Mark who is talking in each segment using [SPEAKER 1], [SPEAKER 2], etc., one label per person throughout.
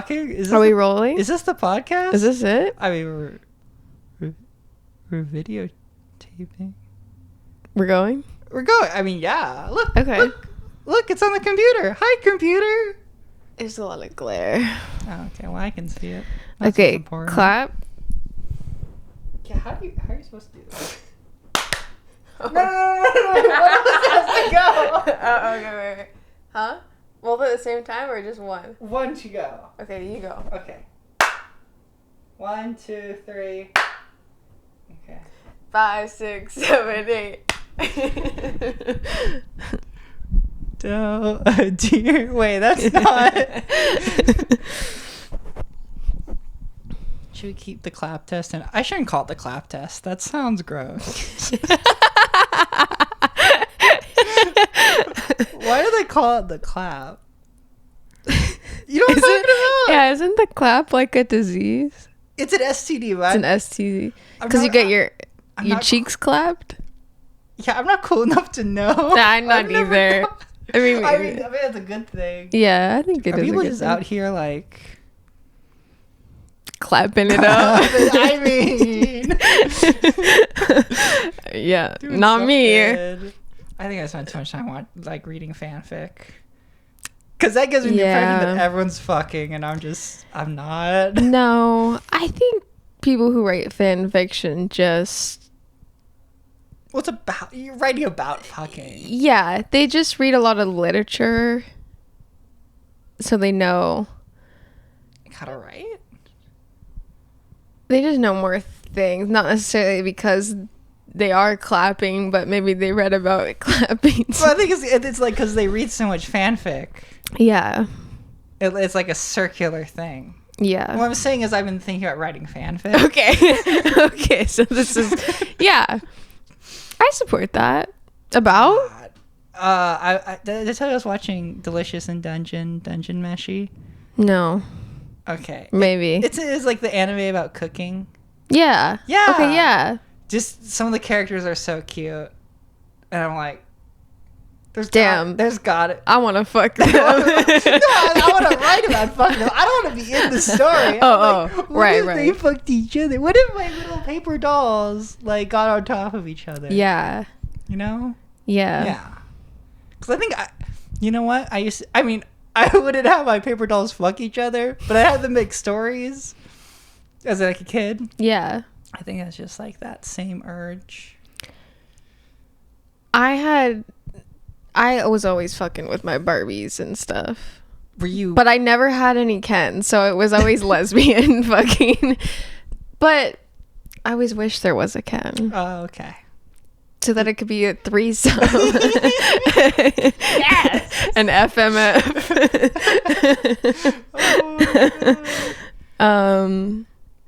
[SPEAKER 1] talking?
[SPEAKER 2] Are we rolling?
[SPEAKER 1] Is this the podcast?
[SPEAKER 2] Is this it?
[SPEAKER 1] I mean, we're videotaping.
[SPEAKER 2] We're going?
[SPEAKER 1] We're going. I mean, yeah. Look.
[SPEAKER 2] Okay.
[SPEAKER 1] Look, it's on the computer. Hi, computer.
[SPEAKER 2] There's a lot of glare.
[SPEAKER 1] Oh, okay. Well, I can see it. That's
[SPEAKER 2] Okay, clap.
[SPEAKER 1] Yeah, how are you supposed to do this? No. What was supposed to go?
[SPEAKER 2] Okay, wait. Huh? Both at the same time or just one?
[SPEAKER 1] One to go.
[SPEAKER 2] Okay, you go.
[SPEAKER 1] Okay. 1, 2, 3. Okay.
[SPEAKER 2] 5, 6, 7, 8.
[SPEAKER 1] Oh dear. Wait, that's not. Should we keep the clap test? And I shouldn't call it the clap test. That sounds gross. Why do they call it the clap? You know what I'm talking about?
[SPEAKER 2] Yeah, isn't the clap like a disease?
[SPEAKER 1] It's an STD, right?
[SPEAKER 2] It's an STD. Because you get your cheeks clapped?
[SPEAKER 1] Yeah, I'm not cool enough to know.
[SPEAKER 2] Nah, I'm not either. I mean,
[SPEAKER 1] that's a good thing.
[SPEAKER 2] Yeah, I think it is.
[SPEAKER 1] Are people
[SPEAKER 2] a good
[SPEAKER 1] just
[SPEAKER 2] thing.
[SPEAKER 1] out here like
[SPEAKER 2] clapping it up?
[SPEAKER 1] I mean,
[SPEAKER 2] yeah,
[SPEAKER 1] doing
[SPEAKER 2] not me.
[SPEAKER 1] something. I think I spent too much time reading fanfic. Because that gives me the impression that everyone's fucking, and I'm not.
[SPEAKER 2] No, I think people who write fan fiction just.
[SPEAKER 1] What's about? You're writing about fucking.
[SPEAKER 2] Yeah, they just read a lot of literature, so they know
[SPEAKER 1] How to write?
[SPEAKER 2] They just know more things, not necessarily because they are clapping, but maybe they read about clapping.
[SPEAKER 1] Well, I think it's like because they read so much fanfic.
[SPEAKER 2] Yeah.
[SPEAKER 1] It's like a circular thing.
[SPEAKER 2] Yeah.
[SPEAKER 1] What I'm saying is I've been thinking about writing fanfic.
[SPEAKER 2] Okay. Okay, so this is... Yeah. I support that. About?
[SPEAKER 1] Did I tell you I was watching Delicious in Dungeon Meshi?
[SPEAKER 2] No.
[SPEAKER 1] Okay.
[SPEAKER 2] Maybe.
[SPEAKER 1] It's like the anime about cooking.
[SPEAKER 2] Yeah.
[SPEAKER 1] Yeah.
[SPEAKER 2] Okay, yeah.
[SPEAKER 1] Just some of the characters are so cute. And I'm like, there's got it.
[SPEAKER 2] I want to fuck them.
[SPEAKER 1] No, I want to write about fucking them. I don't want to be in the story. What if they fucked each other? What if my little paper dolls got on top of each other?
[SPEAKER 2] Yeah.
[SPEAKER 1] You know?
[SPEAKER 2] Yeah.
[SPEAKER 1] Yeah. Because I think you know what? I wouldn't have my paper dolls fuck each other, but I had them make stories as a kid.
[SPEAKER 2] Yeah.
[SPEAKER 1] I think it's just that same urge.
[SPEAKER 2] I was always fucking with my Barbies and stuff.
[SPEAKER 1] Were you?
[SPEAKER 2] But I never had any Ken, so it was always lesbian fucking. But I always wish there was a Ken.
[SPEAKER 1] Oh, okay.
[SPEAKER 2] So that it could be a threesome. Yes! An FMF.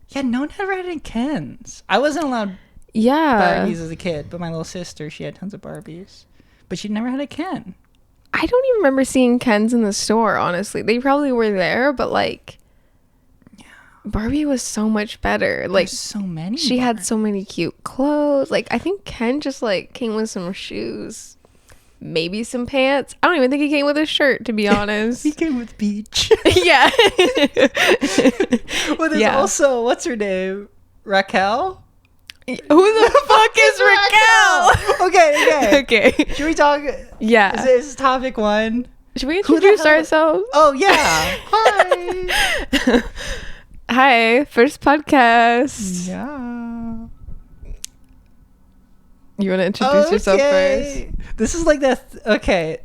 [SPEAKER 1] Yeah, no one ever had any Kens. I wasn't allowed Barbies as a kid, but my little sister, she had tons of Barbies. But she never had a Ken.
[SPEAKER 2] I don't even remember seeing Kens in the store, honestly. They probably were there, but Barbie was so much better. There's
[SPEAKER 1] so many.
[SPEAKER 2] She had so many cute clothes. I think Ken just came with some shoes, maybe some pants. I don't even think he came with a shirt, to be honest.
[SPEAKER 1] He came with Beach.
[SPEAKER 2] Yeah.
[SPEAKER 1] Well, there's also, what's her name? Raquel?
[SPEAKER 2] Who the fuck is Raquel?
[SPEAKER 1] Okay. Should we talk?
[SPEAKER 2] Yeah.
[SPEAKER 1] Is this topic 1?
[SPEAKER 2] Should we introduce ourselves?
[SPEAKER 1] Oh, yeah. Hi.
[SPEAKER 2] Hi, first podcast.
[SPEAKER 1] Yeah.
[SPEAKER 2] You want to introduce yourself first?
[SPEAKER 1] This is okay.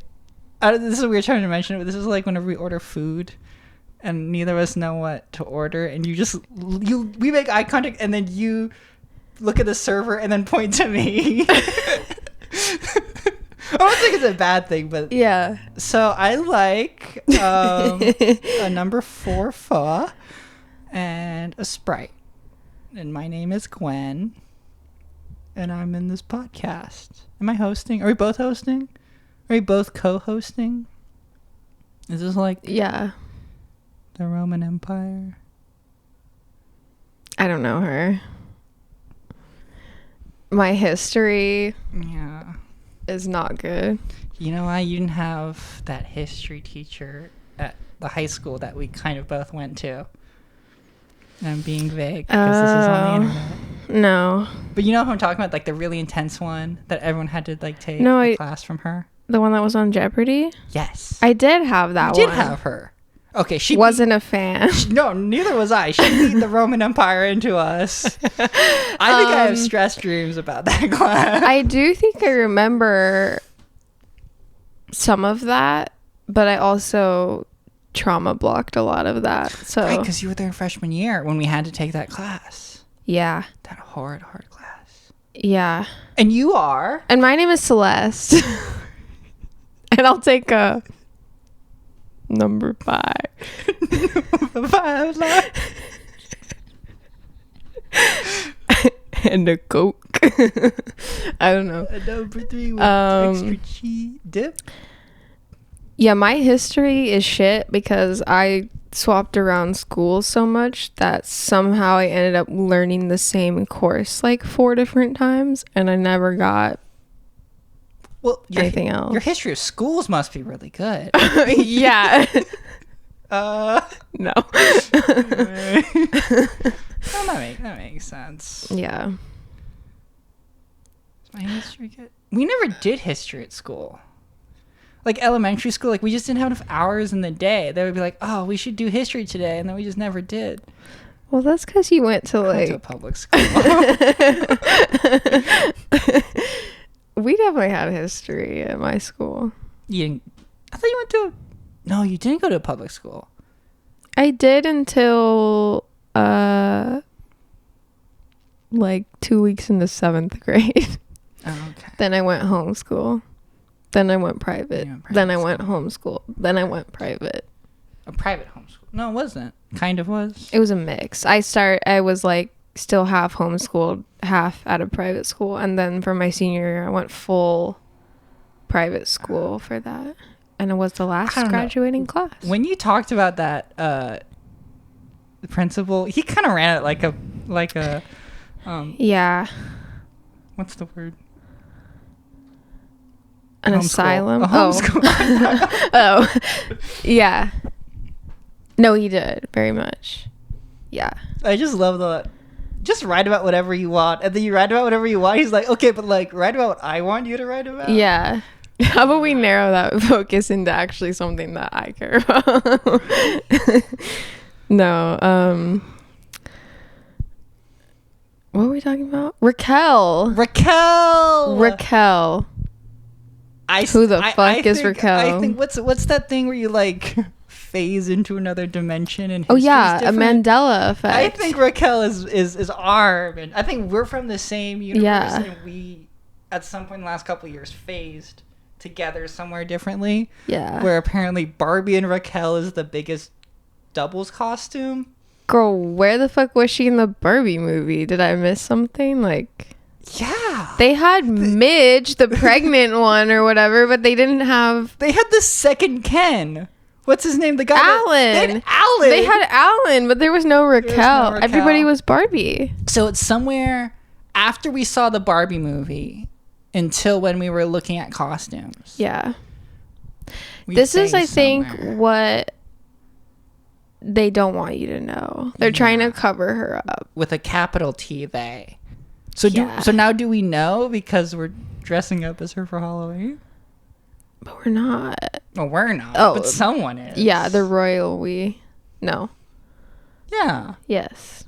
[SPEAKER 1] This is a weird time to mention it, but this is whenever we order food and neither of us know what to order, and we make eye contact and then you look at the server and then point to me. I don't think it's a bad thing, but
[SPEAKER 2] yeah.
[SPEAKER 1] So I like a number 4 pho and a Sprite. And my name is Gwen. And I'm in this podcast. Am I hosting? Are we both hosting? Are we both co-hosting? Is this
[SPEAKER 2] yeah,
[SPEAKER 1] the Roman Empire?
[SPEAKER 2] I don't know her. My history is not good.
[SPEAKER 1] You know why you didn't have that history teacher at the high school that we kind of both went to. And I'm being vague because this is on the internet.
[SPEAKER 2] No.
[SPEAKER 1] But you know who I'm talking about? Like the really intense one that everyone had to like take a class from her?
[SPEAKER 2] The one that was on Jeopardy?
[SPEAKER 1] Yes.
[SPEAKER 2] I did have that one.
[SPEAKER 1] You did have her. Okay, she
[SPEAKER 2] wasn't a fan.
[SPEAKER 1] No, neither was I. She beat the Roman Empire into us. I think I have stress dreams about that class.
[SPEAKER 2] I do think I remember some of that, but I also trauma blocked a lot of that. So
[SPEAKER 1] right, because you were there in freshman year when we had to take that class.
[SPEAKER 2] Yeah.
[SPEAKER 1] That hard class.
[SPEAKER 2] Yeah.
[SPEAKER 1] And you are?
[SPEAKER 2] And my name is Celeste. And I'll take a number 5. And a Coke. I don't know.
[SPEAKER 1] A number 3 with extra cheese dip.
[SPEAKER 2] Yeah, my history is shit because I swapped around schools so much that somehow I ended up learning the same course like 4 different times, and I never got anything else.
[SPEAKER 1] Your history of schools must be really good.
[SPEAKER 2] Yeah. No.
[SPEAKER 1] Well, that makes sense.
[SPEAKER 2] Yeah.
[SPEAKER 1] Is my history good? We never did history at school. Like elementary school, like we just didn't have enough hours in the day. They would be like, "Oh, we should do history today," and then we just never did.
[SPEAKER 2] Well, that's because you went to
[SPEAKER 1] I went to a public school.
[SPEAKER 2] We definitely had history at my school.
[SPEAKER 1] You didn't? I thought you went to. No, you didn't go to a public school.
[SPEAKER 2] I did until like 2 weeks into 7th grade.
[SPEAKER 1] Oh, okay.
[SPEAKER 2] Then I went homeschool. Then I went private. Then I went homeschool. Then I went private.
[SPEAKER 1] A private homeschool? No, it wasn't. Kind of was.
[SPEAKER 2] It was a mix. I was like still half homeschooled, half at a private school, and then for my senior year I went full private school for that. And it was the last graduating class.
[SPEAKER 1] When you talked about that, the principal, he kind of ran it like a
[SPEAKER 2] yeah.
[SPEAKER 1] What's the word?
[SPEAKER 2] An asylum?
[SPEAKER 1] A homeschool.
[SPEAKER 2] Oh. Yeah. No, he did. Very much. Yeah.
[SPEAKER 1] I just love the... Just write about whatever you want. And then you write about whatever you want. He's like, okay, but like, write about what I want you to write about.
[SPEAKER 2] Yeah. How about we narrow that focus into actually something that I care about? No. What were we talking about? Raquel. Who the fuck is Raquel?
[SPEAKER 1] I think what's that thing where you like phase into another dimension and
[SPEAKER 2] a Mandela effect.
[SPEAKER 1] I think Raquel is Arm, and I think we're from the same universe, and we at some point in the last couple of years phased together somewhere differently.
[SPEAKER 2] Yeah.
[SPEAKER 1] Where apparently Barbie and Raquel is the biggest doubles costume.
[SPEAKER 2] Girl, where the fuck was she in the Barbie movie? Did I miss something? Like,
[SPEAKER 1] yeah.
[SPEAKER 2] They had Midge, the pregnant one or whatever, but they didn't have...
[SPEAKER 1] They had the second Ken. What's his name? The guy
[SPEAKER 2] Alan. They had Alan, but there was no Raquel. Everybody was Barbie.
[SPEAKER 1] So it's somewhere after we saw the Barbie movie until when we were looking at costumes.
[SPEAKER 2] Yeah. This is, I think, what they don't want you to know. They're trying to cover her up.
[SPEAKER 1] With a capital T, they. So now do we know because we're dressing up as her for Halloween?
[SPEAKER 2] But we're not.
[SPEAKER 1] Well, we're not. Oh, but someone is.
[SPEAKER 2] Yeah, the royal we. No.
[SPEAKER 1] Yeah.
[SPEAKER 2] Yes.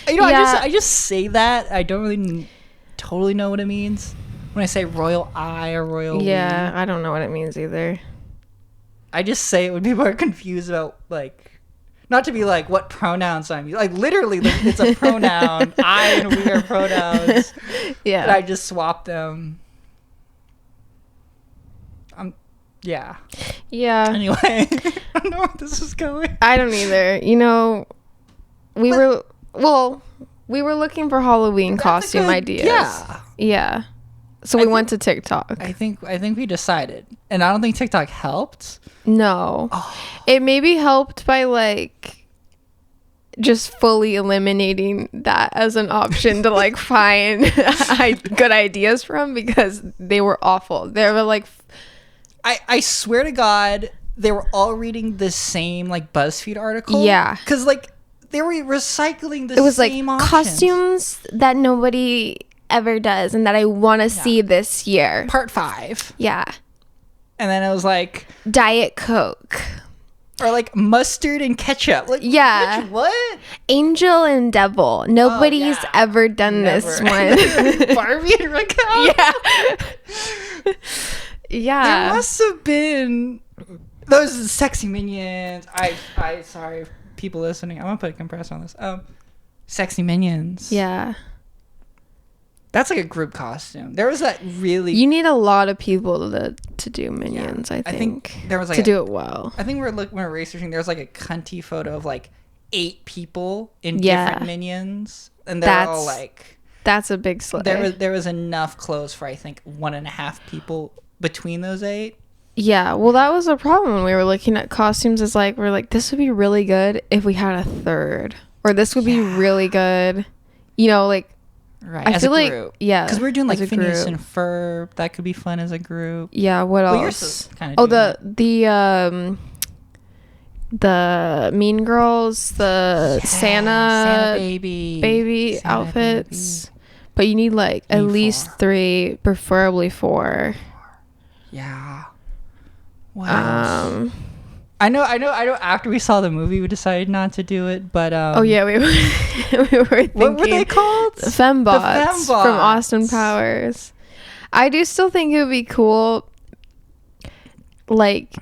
[SPEAKER 1] You know, I just say that. I don't really totally know what it means when I say royal I or royal
[SPEAKER 2] yeah,
[SPEAKER 1] we.
[SPEAKER 2] I don't know what it means either.
[SPEAKER 1] I just say it when people are confused about, like, not to be like, what pronouns I'm using. Like, literally, it's a pronoun. I and we are pronouns.
[SPEAKER 2] Yeah.
[SPEAKER 1] And I just swap them. Yeah.
[SPEAKER 2] Yeah.
[SPEAKER 1] Anyway, I don't know where this is going.
[SPEAKER 2] I don't either. You know, we were looking for Halloween costume ideas.
[SPEAKER 1] Yeah.
[SPEAKER 2] Yeah. So we went to TikTok.
[SPEAKER 1] I think we decided. And I don't think TikTok helped.
[SPEAKER 2] No. Oh. It maybe helped by like just fully eliminating that as an option to like find good ideas from, because they were awful. They were like
[SPEAKER 1] I swear to God, they were all reading the same like BuzzFeed article.
[SPEAKER 2] Yeah.
[SPEAKER 1] Because like they were recycling the
[SPEAKER 2] It was
[SPEAKER 1] same
[SPEAKER 2] like
[SPEAKER 1] options.
[SPEAKER 2] costumes that nobody ever does and that I want to see this year.
[SPEAKER 1] Part 5.
[SPEAKER 2] Yeah.
[SPEAKER 1] And then it was like
[SPEAKER 2] Diet Coke.
[SPEAKER 1] or like mustard and ketchup. Like,
[SPEAKER 2] Yeah.
[SPEAKER 1] what?
[SPEAKER 2] Angel and Devil. Nobody's ever done this one.
[SPEAKER 1] Barbie and Raquel?
[SPEAKER 2] Yeah. Yeah.
[SPEAKER 1] There must have been those sexy minions. I sorry, people listening. I'm gonna put a compressor on this. Sexy minions.
[SPEAKER 2] Yeah.
[SPEAKER 1] That's like a group costume. There was that really.
[SPEAKER 2] You need a lot of people to do minions,
[SPEAKER 1] Yeah.
[SPEAKER 2] I think.
[SPEAKER 1] There was like
[SPEAKER 2] to do it well.
[SPEAKER 1] I think when we're researching, there was like a cunty photo of like 8 people in different minions, and they're all like.
[SPEAKER 2] That's a big slay.
[SPEAKER 1] There was enough clothes for I think 1.5 people between those 8.
[SPEAKER 2] Yeah, well, that was a problem when we were looking at costumes. Is like we're like, this would be really good if we had a third, or this would be really good, you know, like.
[SPEAKER 1] Right,
[SPEAKER 2] I
[SPEAKER 1] as
[SPEAKER 2] feel
[SPEAKER 1] a
[SPEAKER 2] like
[SPEAKER 1] group.
[SPEAKER 2] yeah,
[SPEAKER 1] because we're doing like Phineas
[SPEAKER 2] group.
[SPEAKER 1] and Ferb. That could be fun as a group.
[SPEAKER 2] Yeah, what
[SPEAKER 1] Well,
[SPEAKER 2] else?
[SPEAKER 1] Oh,
[SPEAKER 2] the Mean Girls, the Santa baby
[SPEAKER 1] Santa
[SPEAKER 2] outfits. But you need like at least
[SPEAKER 1] 4.
[SPEAKER 2] 3, preferably 4.
[SPEAKER 1] Yeah. What else? I know. After we saw the movie, we decided not to do it. But
[SPEAKER 2] oh yeah, we were thinking,
[SPEAKER 1] what were they called?
[SPEAKER 2] Fembots from Austin Powers. I do still think it would be cool, like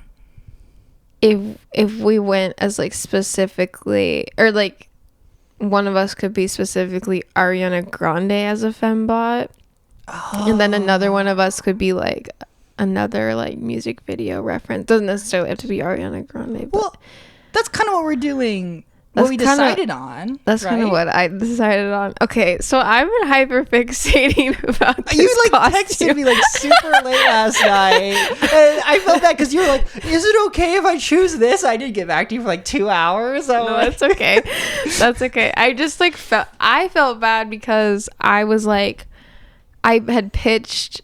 [SPEAKER 2] if we went as like specifically, or like one of us could be specifically Ariana Grande as a fembot, and then another one of us could be like another like music video reference. Doesn't necessarily have to be Ariana Grande, but
[SPEAKER 1] Well, that's kind of what we're doing. What we decided on.
[SPEAKER 2] That's kind of what I decided on. Okay, so I've been hyper fixating about this
[SPEAKER 1] You like
[SPEAKER 2] costume.
[SPEAKER 1] texted me like super late last night, and I felt bad because you were like, "Is it okay if I choose this?" I didn't get back to you for like 2 hours.
[SPEAKER 2] No, that's okay. That's okay. I just like felt bad because I was like, I had pitched.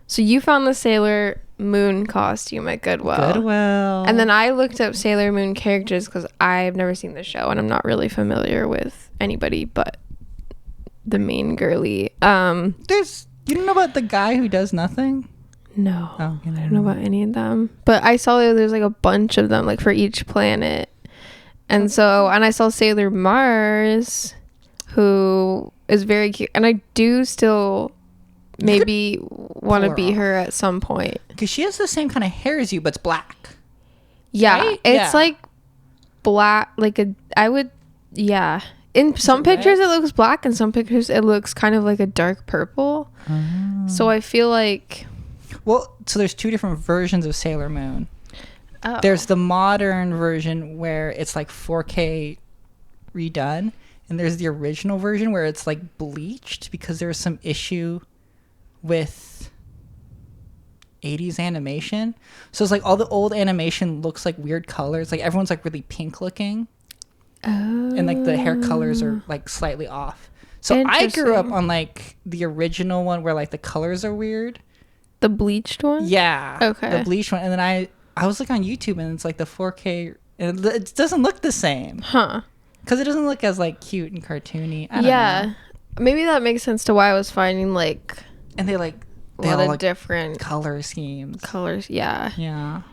[SPEAKER 2] So you found the Sailor Moon costume at Goodwill. And then I looked up Sailor Moon characters because I've never seen the show and I'm not really familiar with anybody but the main girly.
[SPEAKER 1] You don't know about the guy who does nothing?
[SPEAKER 2] No.
[SPEAKER 1] Oh,
[SPEAKER 2] I don't know about any of them. But I saw there's like a bunch of them, like for each planet. And I saw Sailor Mars, who is very cute. And I do still maybe want to be her at some point.
[SPEAKER 1] Because she has the same kind of hair as you, but it's black.
[SPEAKER 2] Yeah.
[SPEAKER 1] Right?
[SPEAKER 2] It's like black, in some pictures it looks black, in some pictures it looks kind of like a dark purple. So I feel like...
[SPEAKER 1] Well, so there's 2 different versions of Sailor Moon.
[SPEAKER 2] Oh.
[SPEAKER 1] There's the modern version where it's like 4K redone, and there's the original version where it's like bleached because there was some issue with 80s animation. So it's like all the old animation looks like weird colors. Like everyone's like really pink looking. Oh. And like the hair colors are like slightly off. So I grew up on like the original one where like the colors are weird.
[SPEAKER 2] The bleached one?
[SPEAKER 1] Yeah.
[SPEAKER 2] Okay.
[SPEAKER 1] The bleached one. And then I was like on YouTube and it's like the 4K, and it doesn't look the same.
[SPEAKER 2] Huh.
[SPEAKER 1] Because it doesn't look as like cute and cartoony. I don't know.
[SPEAKER 2] Maybe that makes sense to why I was finding like...
[SPEAKER 1] And they
[SPEAKER 2] a lot of different
[SPEAKER 1] color schemes.
[SPEAKER 2] Colors, yeah.
[SPEAKER 1] Yeah.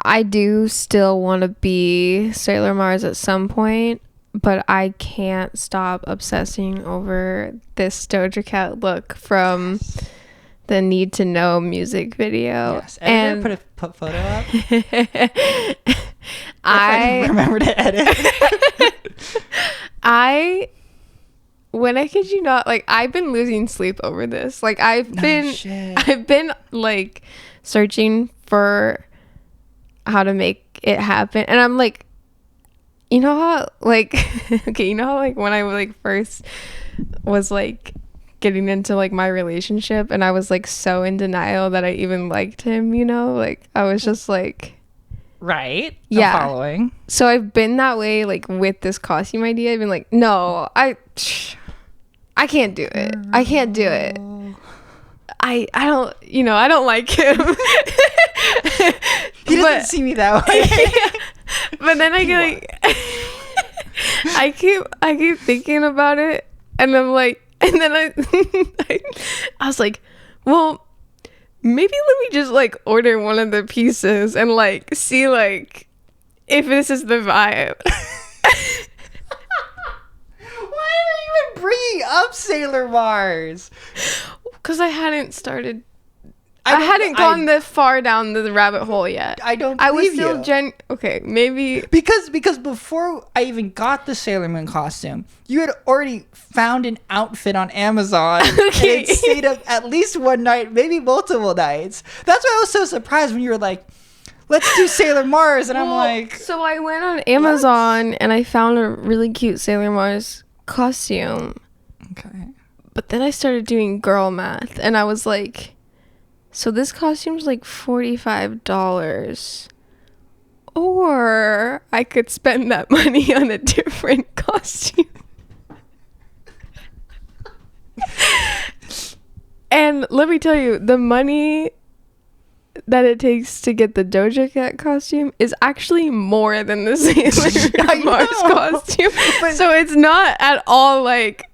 [SPEAKER 2] I do still want to be Sailor Mars at some point, but I can't stop obsessing over this Doja Cat look from the Need to Know music video.
[SPEAKER 1] Yes. And put a photo up.
[SPEAKER 2] I
[SPEAKER 1] remember to edit.
[SPEAKER 2] When I kid you not, like I've been losing sleep over this. Like I've been like searching for how to make it happen, and I'm like, you know how like okay, you know how like when I like first was like getting into like my relationship, and I was like so in denial that I even liked him, you know, like I was just like,
[SPEAKER 1] right,
[SPEAKER 2] yeah,
[SPEAKER 1] I'm following.
[SPEAKER 2] So I've been that way like with this costume idea. I've been like, no, I can't do it. I can't do it. I don't, I don't like him.
[SPEAKER 1] He doesn't see me that way.
[SPEAKER 2] But then I get like, I keep thinking about it, and I'm like, and then I was like, well, maybe let me just like order one of the pieces and like see like if this is the vibe.
[SPEAKER 1] Why are you even bringing up Sailor Mars?
[SPEAKER 2] Because I hadn't started. I hadn't gone this far down the rabbit hole yet.
[SPEAKER 1] I don't
[SPEAKER 2] I was
[SPEAKER 1] believe
[SPEAKER 2] still
[SPEAKER 1] you.
[SPEAKER 2] okay, maybe
[SPEAKER 1] because before I even got the Sailor Moon costume, you had already found an outfit on Amazon.
[SPEAKER 2] Okay.
[SPEAKER 1] And it stayed up at least one night, maybe multiple nights. That's why I was so surprised when you were like, let's do Sailor Mars. And I'm like...
[SPEAKER 2] So I went on Amazon and I found a really cute Sailor Mars costume.
[SPEAKER 1] Okay.
[SPEAKER 2] But then I started doing girl math and I was like... So this costume's like $45. Or I could spend that money on a different costume. And let me tell you, the money that it takes to get the Doja Cat costume is actually more than the Sailor Mars costume.
[SPEAKER 1] But
[SPEAKER 2] so it's not at all like...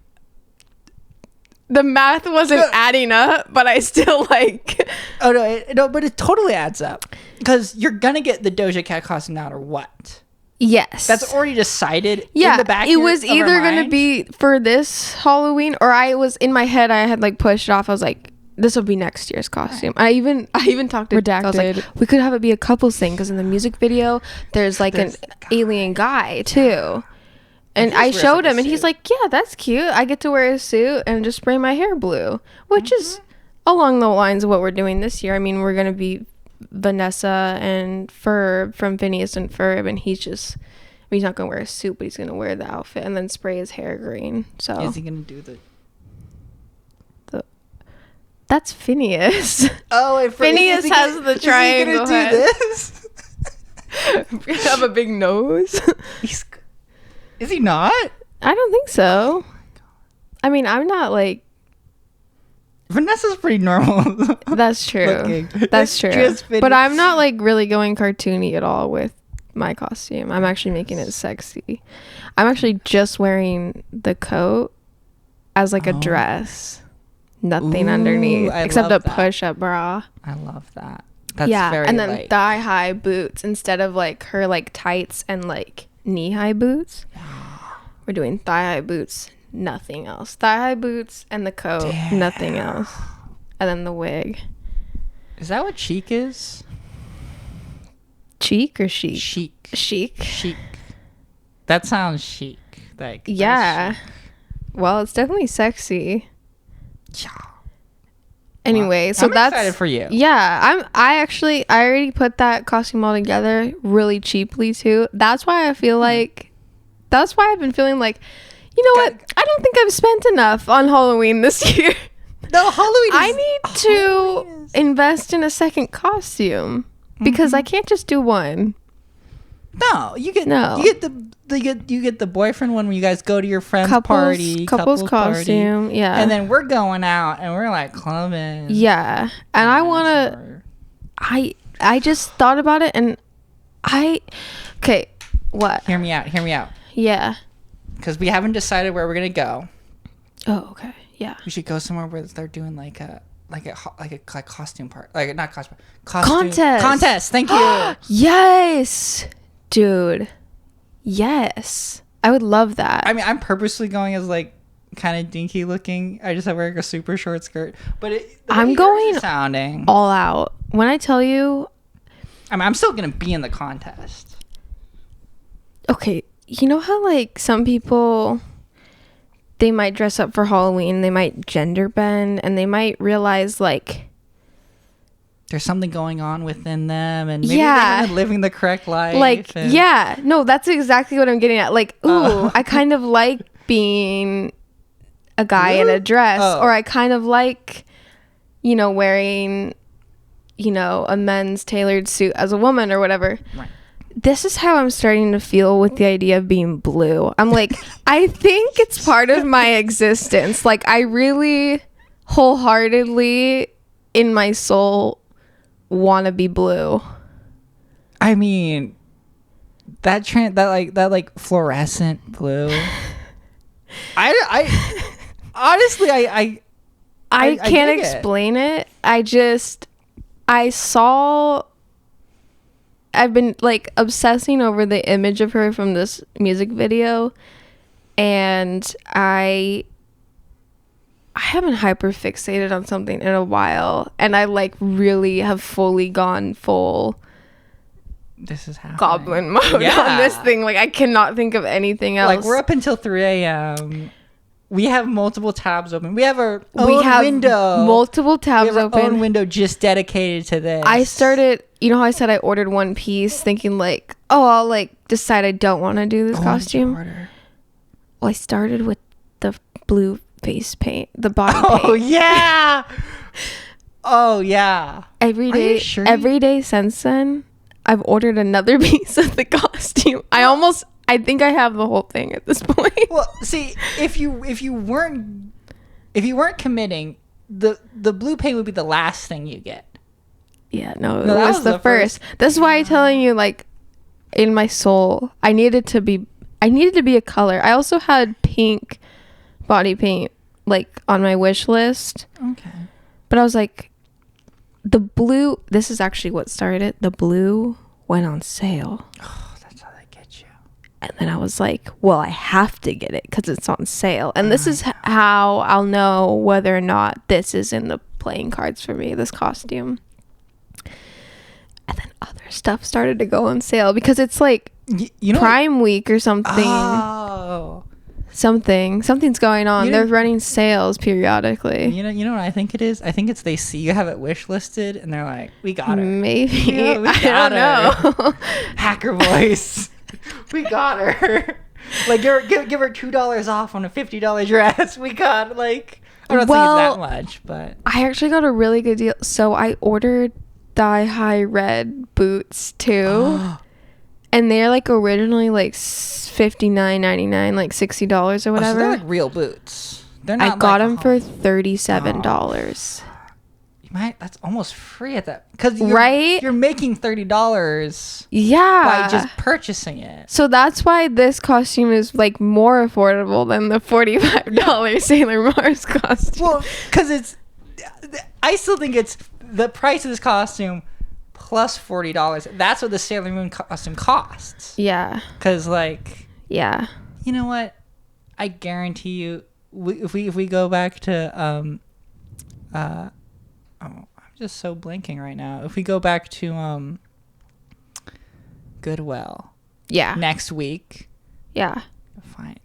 [SPEAKER 2] The math wasn't adding up, but I still like...
[SPEAKER 1] Oh, no, but it totally adds up. Because you're going to get the Doja Cat costume now or what?
[SPEAKER 2] Yes.
[SPEAKER 1] That's already decided
[SPEAKER 2] yeah,
[SPEAKER 1] in the back
[SPEAKER 2] it was
[SPEAKER 1] of our
[SPEAKER 2] either going to
[SPEAKER 1] mind?
[SPEAKER 2] be for this Halloween, or I was, in my head, I had like pushed it off. I was like, this will be next year's costume. I even talked to Redacted. I was like, we could have it be a couples thing, because in the music video, there's like an alien guy, too. And I showed him, and he's like, yeah, that's cute. I get to wear a suit and just spray my hair blue, which is along the lines of what we're doing this year. I mean, we're going to be Vanessa and Ferb from Phineas and Ferb, and he's not going to wear a suit, but he's going to wear the outfit and then spray his hair green. So
[SPEAKER 1] Is he going to do the...
[SPEAKER 2] That's Phineas.
[SPEAKER 1] Oh, and
[SPEAKER 2] Phineas has the triangle
[SPEAKER 1] Is he going to do this?
[SPEAKER 2] Have a big nose.
[SPEAKER 1] Is he not?
[SPEAKER 2] I don't think so. I mean, I'm not like...
[SPEAKER 1] Vanessa's pretty normal.
[SPEAKER 2] That's true.
[SPEAKER 1] Looking.
[SPEAKER 2] That's true.
[SPEAKER 1] Just
[SPEAKER 2] But I'm not like really going cartoony at all with my costume. I'm actually making it sexy. I'm actually just wearing the coat as like a dress. Nothing underneath. Except a push-up bra.
[SPEAKER 1] I love that. That's very
[SPEAKER 2] and then
[SPEAKER 1] like...
[SPEAKER 2] thigh-high boots instead of like her like tights and like knee-high boots. We're doing thigh-high boots, nothing else. Thigh-high boots and the coat, nothing else. And then the wig.
[SPEAKER 1] Is that what chic is?
[SPEAKER 2] Cheek or chic?
[SPEAKER 1] Chic.
[SPEAKER 2] Chic.
[SPEAKER 1] Chic. That sounds chic. Like,
[SPEAKER 2] yeah.
[SPEAKER 1] chic.
[SPEAKER 2] Well, it's definitely sexy.
[SPEAKER 1] Yeah.
[SPEAKER 2] Anyway, so
[SPEAKER 1] I'm
[SPEAKER 2] that's
[SPEAKER 1] excited for you.
[SPEAKER 2] Yeah, I already put that costume all together really cheaply too. That's why I feel like that's why I've been feeling like, you know what? I don't think I've spent enough on Halloween this year.
[SPEAKER 1] No, Halloween
[SPEAKER 2] I need to invest in a second costume because I can't just do one.
[SPEAKER 1] No, you get the boyfriend one when you guys go to your friend's party,
[SPEAKER 2] couples costume,
[SPEAKER 1] party,
[SPEAKER 2] yeah.
[SPEAKER 1] and then we're going out and we're like clubbing.
[SPEAKER 2] Yeah, and I want to. I just thought about it and okay, what?
[SPEAKER 1] Hear me out.
[SPEAKER 2] Yeah.
[SPEAKER 1] Because we haven't decided where we're gonna go.
[SPEAKER 2] Oh, okay. Yeah.
[SPEAKER 1] We should go somewhere where they're doing like a costume part, like not costume contest. Thank you.
[SPEAKER 2] Yes, dude. Yes, I would love that.
[SPEAKER 1] I mean, I'm purposely going as like kind of dinky looking. I just have wearing a super short skirt, but
[SPEAKER 2] I'm going
[SPEAKER 1] sounding
[SPEAKER 2] all out. When I tell you,
[SPEAKER 1] I mean, I'm still gonna be in the contest.
[SPEAKER 2] Okay, you know how like some people, they might dress up for Halloween, they might gender bend, and they might realize like
[SPEAKER 1] there's something going on within them, and maybe they haven't been living the correct life.
[SPEAKER 2] Like, no, that's exactly what I'm getting at. Like, ooh, I kind of like being a guy in a dress, or I kind of like, wearing, a men's tailored suit as a woman or whatever.
[SPEAKER 1] Right.
[SPEAKER 2] This is how I'm starting to feel with the idea of being blue. I'm like, I think it's part of my existence. Like, I really wholeheartedly in my soul want to be blue.
[SPEAKER 1] I mean, that fluorescent blue. I honestly, I
[SPEAKER 2] can't explain it. I've been like obsessing over the image of her from this music video, and I haven't hyper fixated on something in a while, and I like really have fully gone full
[SPEAKER 1] this is happening.
[SPEAKER 2] Goblin mode on this thing. Like, I cannot think of anything else.
[SPEAKER 1] Like, we're up until 3 a.m. We have multiple tabs open. We have our own window.
[SPEAKER 2] Multiple tabs
[SPEAKER 1] we have
[SPEAKER 2] open.
[SPEAKER 1] Our own window just dedicated to this.
[SPEAKER 2] I started, you know how I said I ordered one piece thinking like, oh, I'll like decide I don't want to do this costume. Well, I started with the blue face paint, the body paint.
[SPEAKER 1] Oh yeah. Oh yeah.
[SPEAKER 2] Every day since then, I've ordered another piece of the costume. I think I have the whole thing at this point.
[SPEAKER 1] Well, see, if you weren't committing, the blue paint would be the last thing you get.
[SPEAKER 2] Yeah, no, it was the first. That's why I'm telling you, like, in my soul, I needed to be a color. I also had pink body paint like on my wish list.
[SPEAKER 1] Okay.
[SPEAKER 2] But I was like, the blue, this is actually what started it. The blue went on sale.
[SPEAKER 1] Oh, that's how they get you.
[SPEAKER 2] And then I was like, well, I have to get it because it's on sale. And this is how I'll know whether or not this is in the playing cards for me, this costume. And then other stuff started to go on sale because it's like you know Prime Week or something.
[SPEAKER 1] Oh.
[SPEAKER 2] Something's going on. They're running sales periodically.
[SPEAKER 1] You know what I think it is? I think it's they see you have it wish listed and they're like, we got her.
[SPEAKER 2] Maybe.
[SPEAKER 1] Yeah, we got her. Know. Hacker voice. We got her. Like give her $2 off on a $50 dress. We got like I don't think it's that much, but
[SPEAKER 2] I actually got a really good deal. So I ordered thigh-high red boots too. And they're like originally like $59.99, like $60 or whatever.
[SPEAKER 1] So they're like real boots. They're not.
[SPEAKER 2] I got them for $37.
[SPEAKER 1] You might. That's almost free at that because you're making $30.
[SPEAKER 2] Yeah,
[SPEAKER 1] by just purchasing it.
[SPEAKER 2] So that's why this costume is like more affordable than the $45 Sailor Mars costume.
[SPEAKER 1] Well, because I still think it's the price of this costume. Plus $40. That's what the Sailor Moon costume costs.
[SPEAKER 2] Yeah.
[SPEAKER 1] Because
[SPEAKER 2] yeah.
[SPEAKER 1] You know what? I guarantee you, if we go back to I'm just so blanking right now. If we go back to Goodwill.
[SPEAKER 2] Yeah.
[SPEAKER 1] Next week.
[SPEAKER 2] Yeah.
[SPEAKER 1] Fine.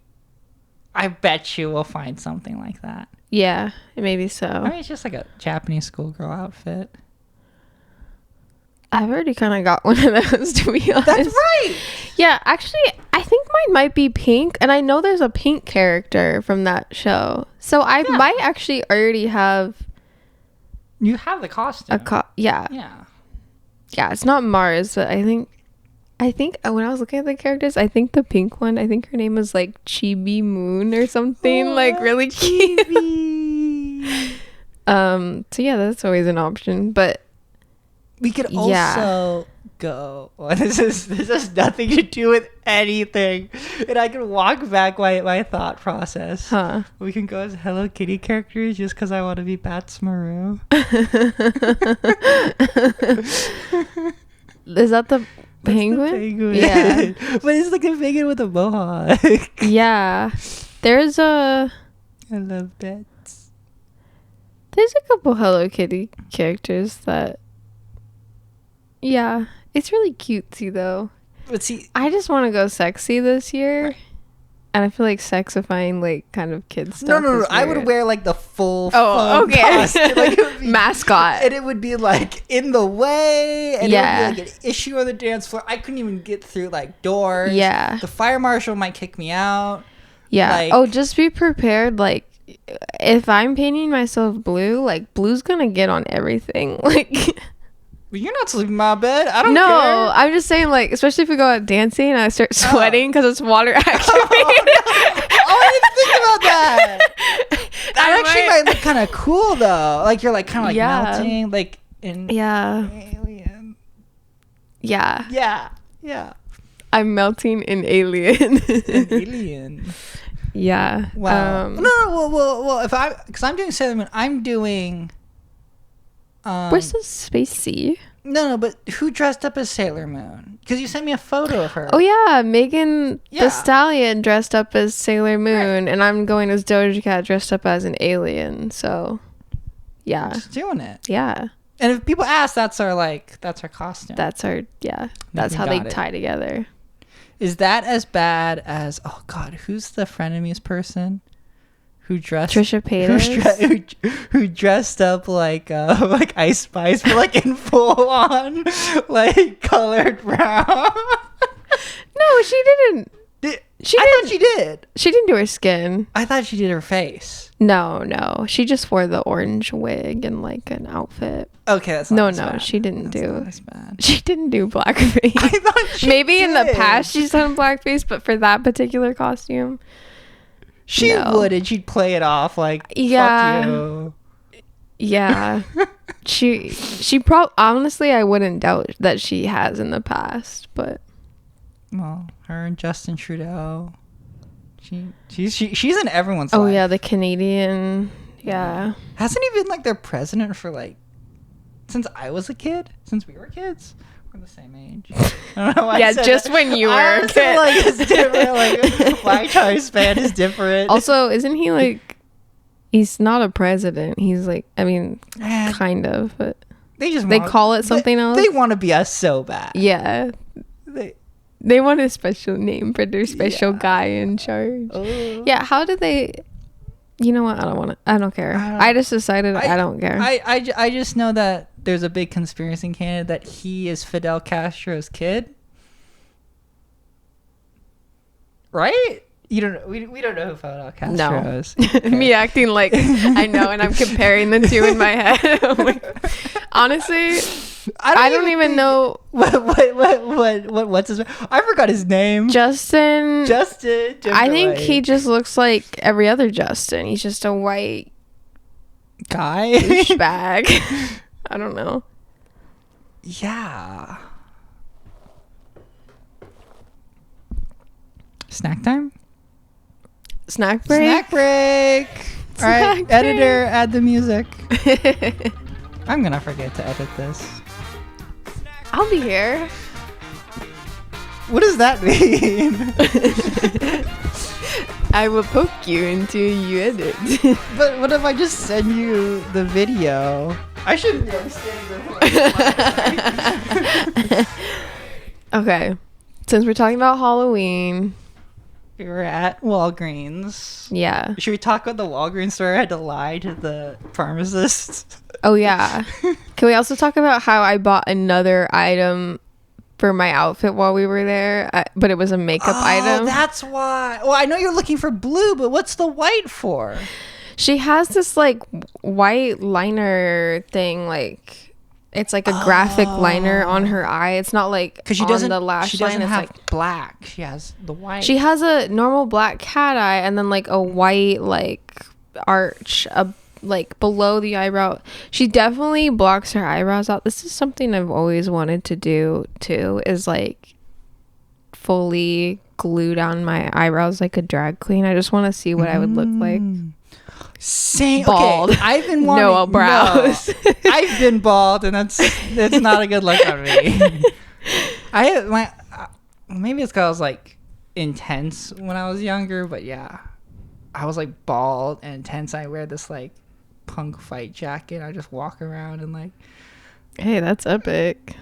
[SPEAKER 1] I bet you we'll find something like that.
[SPEAKER 2] Yeah, maybe so.
[SPEAKER 1] I mean, it's just like a Japanese schoolgirl outfit.
[SPEAKER 2] I've already kind of got one of those, to be honest.
[SPEAKER 1] That's right.
[SPEAKER 2] Yeah, actually, I think mine might be pink, and I know there's a pink character from that show, so I might actually already have.
[SPEAKER 1] You have the costume.
[SPEAKER 2] Yeah. It's not Mars, but I think when I was looking at the characters, I think the pink one, I think her name was like Chibi Moon or something, like really cute. So yeah, that's always an option, but.
[SPEAKER 1] We could also go. Well, this has nothing to do with anything, and I can walk back my thought process.
[SPEAKER 2] Huh?
[SPEAKER 1] We can go as Hello Kitty characters just because I want to be Bats Maru.
[SPEAKER 2] Is that the penguin?
[SPEAKER 1] The penguin.
[SPEAKER 2] Yeah,
[SPEAKER 1] but it's like a penguin with a mohawk.
[SPEAKER 2] Yeah, there's a.
[SPEAKER 1] I love bats.
[SPEAKER 2] There's a couple Hello Kitty characters that. Yeah, it's really cutesy though.
[SPEAKER 1] But see,
[SPEAKER 2] I just want to go sexy this year, right. And I feel like sexifying like kind of kids stuff.
[SPEAKER 1] No. I would wear like the full.
[SPEAKER 2] Okay.
[SPEAKER 1] Costume. Like, it would be,
[SPEAKER 2] mascot,
[SPEAKER 1] and it would be like in the way, and it would be like an issue on the dance floor. I couldn't even get through like doors.
[SPEAKER 2] Yeah,
[SPEAKER 1] the fire marshal might kick me out.
[SPEAKER 2] Yeah. Just be prepared. Like, if I'm painting myself blue, like blue's gonna get on everything. Like.
[SPEAKER 1] You're not sleeping in my bed. I don't care.
[SPEAKER 2] No, I'm just saying, like, especially if we go out dancing and I start sweating because it's water activated.
[SPEAKER 1] I didn't think about that. That actually might look kind of cool, though. Like, you're, like, kind of, like, melting, like, in Alien.
[SPEAKER 2] Yeah.
[SPEAKER 1] Yeah.
[SPEAKER 2] I'm melting an alien.
[SPEAKER 1] An alien.
[SPEAKER 2] Yeah.
[SPEAKER 1] Wow. No. Well. Because I'm doing Sailor Moon, I'm doing.
[SPEAKER 2] We're so spacey.
[SPEAKER 1] No, but who dressed up as Sailor Moon? Because you sent me a photo of her.
[SPEAKER 2] Oh yeah, Megan the Stallion dressed up as Sailor Moon, and I'm going as Doja Cat dressed up as an alien. So, yeah,
[SPEAKER 1] just doing it.
[SPEAKER 2] Yeah.
[SPEAKER 1] And if people ask, that's our costume.
[SPEAKER 2] That's how they tie together.
[SPEAKER 1] Is that as bad as, oh God, who's the frenemies person who dressed
[SPEAKER 2] Trisha Paytas?
[SPEAKER 1] who dressed up like Ice Spice, but like in full on like colored brown?
[SPEAKER 2] No, she didn't.
[SPEAKER 1] I thought she did.
[SPEAKER 2] She didn't do her skin.
[SPEAKER 1] I thought she did her face.
[SPEAKER 2] No. She just wore the orange wig and like an outfit.
[SPEAKER 1] Okay, that's not
[SPEAKER 2] no.
[SPEAKER 1] bad.
[SPEAKER 2] She didn't
[SPEAKER 1] That's
[SPEAKER 2] do.
[SPEAKER 1] not as bad.
[SPEAKER 2] She didn't do blackface.
[SPEAKER 1] I thought she
[SPEAKER 2] Maybe
[SPEAKER 1] did.
[SPEAKER 2] in the past she's done blackface, but for that particular costume,
[SPEAKER 1] she would, and she'd play it off like,
[SPEAKER 2] yeah,
[SPEAKER 1] fuck you.
[SPEAKER 2] Yeah. she honestly, I wouldn't doubt that she has in the past, but.
[SPEAKER 1] Well, her and Justin Trudeau. She's in everyone's
[SPEAKER 2] life.
[SPEAKER 1] Oh
[SPEAKER 2] yeah, the Canadian. Yeah.
[SPEAKER 1] Hasn't he been like their president for like since I was a kid? Since we were kids? We're the same age. I don't know why
[SPEAKER 2] yeah, just that. When you were a kid.
[SPEAKER 1] Like it's different. Like my time span is different.
[SPEAKER 2] Also, isn't he like he's not a president. He's like, I mean, kind of, but they call it something else.
[SPEAKER 1] They want to be us so bad.
[SPEAKER 2] Yeah. They want a special name for their special guy in charge. Yeah, how do they... You know what? I don't care. I just decided I don't care.
[SPEAKER 1] I just know that there's a big conspiracy in Canada that he is Fidel Castro's kid. Right? You don't know. We don't know who Fidel Castro is.
[SPEAKER 2] Okay. Me acting like I know, and I'm comparing the two in my head. Honestly... I don't even know
[SPEAKER 1] what's his name. I forgot his name.
[SPEAKER 2] Justin. I think he just looks like every other Justin. He's just a white
[SPEAKER 1] guy.
[SPEAKER 2] Douchebag. I don't know.
[SPEAKER 1] Yeah. Snack time?
[SPEAKER 2] Snack break?
[SPEAKER 1] Snack break. All right, editor, add the music. I'm gonna forget to edit this.
[SPEAKER 2] I'll be here.
[SPEAKER 1] What does that mean?
[SPEAKER 2] I will poke you until you edit.
[SPEAKER 1] But what if I just send you the video? I shouldn't be understanding.
[SPEAKER 2] Okay. Since we're talking about Halloween.
[SPEAKER 1] We were at Walgreens.
[SPEAKER 2] Yeah.
[SPEAKER 1] Should we talk about the Walgreens store? I had to lie to the pharmacist.
[SPEAKER 2] Oh, yeah. Can we also talk about how I bought another item for my outfit while we were there, but it was a makeup item?
[SPEAKER 1] That's why. Well, I know you're looking for blue, but what's the white for?
[SPEAKER 2] She has this like white liner thing, like it's like a graphic liner on her eye. It's not like on the lash line.
[SPEAKER 1] It's
[SPEAKER 2] have
[SPEAKER 1] like black. She has the white.
[SPEAKER 2] She has a normal black cat eye and then like a white like arch like below the eyebrow. She definitely blocks her eyebrows out. This is something I've always wanted to do too, is like fully glue down my eyebrows like a drag queen. I just want to see what I would look like.
[SPEAKER 1] Same.
[SPEAKER 2] Bald.
[SPEAKER 1] Okay, I've been wanting
[SPEAKER 2] no brows.
[SPEAKER 1] No, I've been bald, and that's not a good look on me. Maybe it's because I was like intense when I was younger, but yeah, I was like bald and intense. I wear this like punk fight jacket. I just walk around and like,
[SPEAKER 2] hey, that's epic.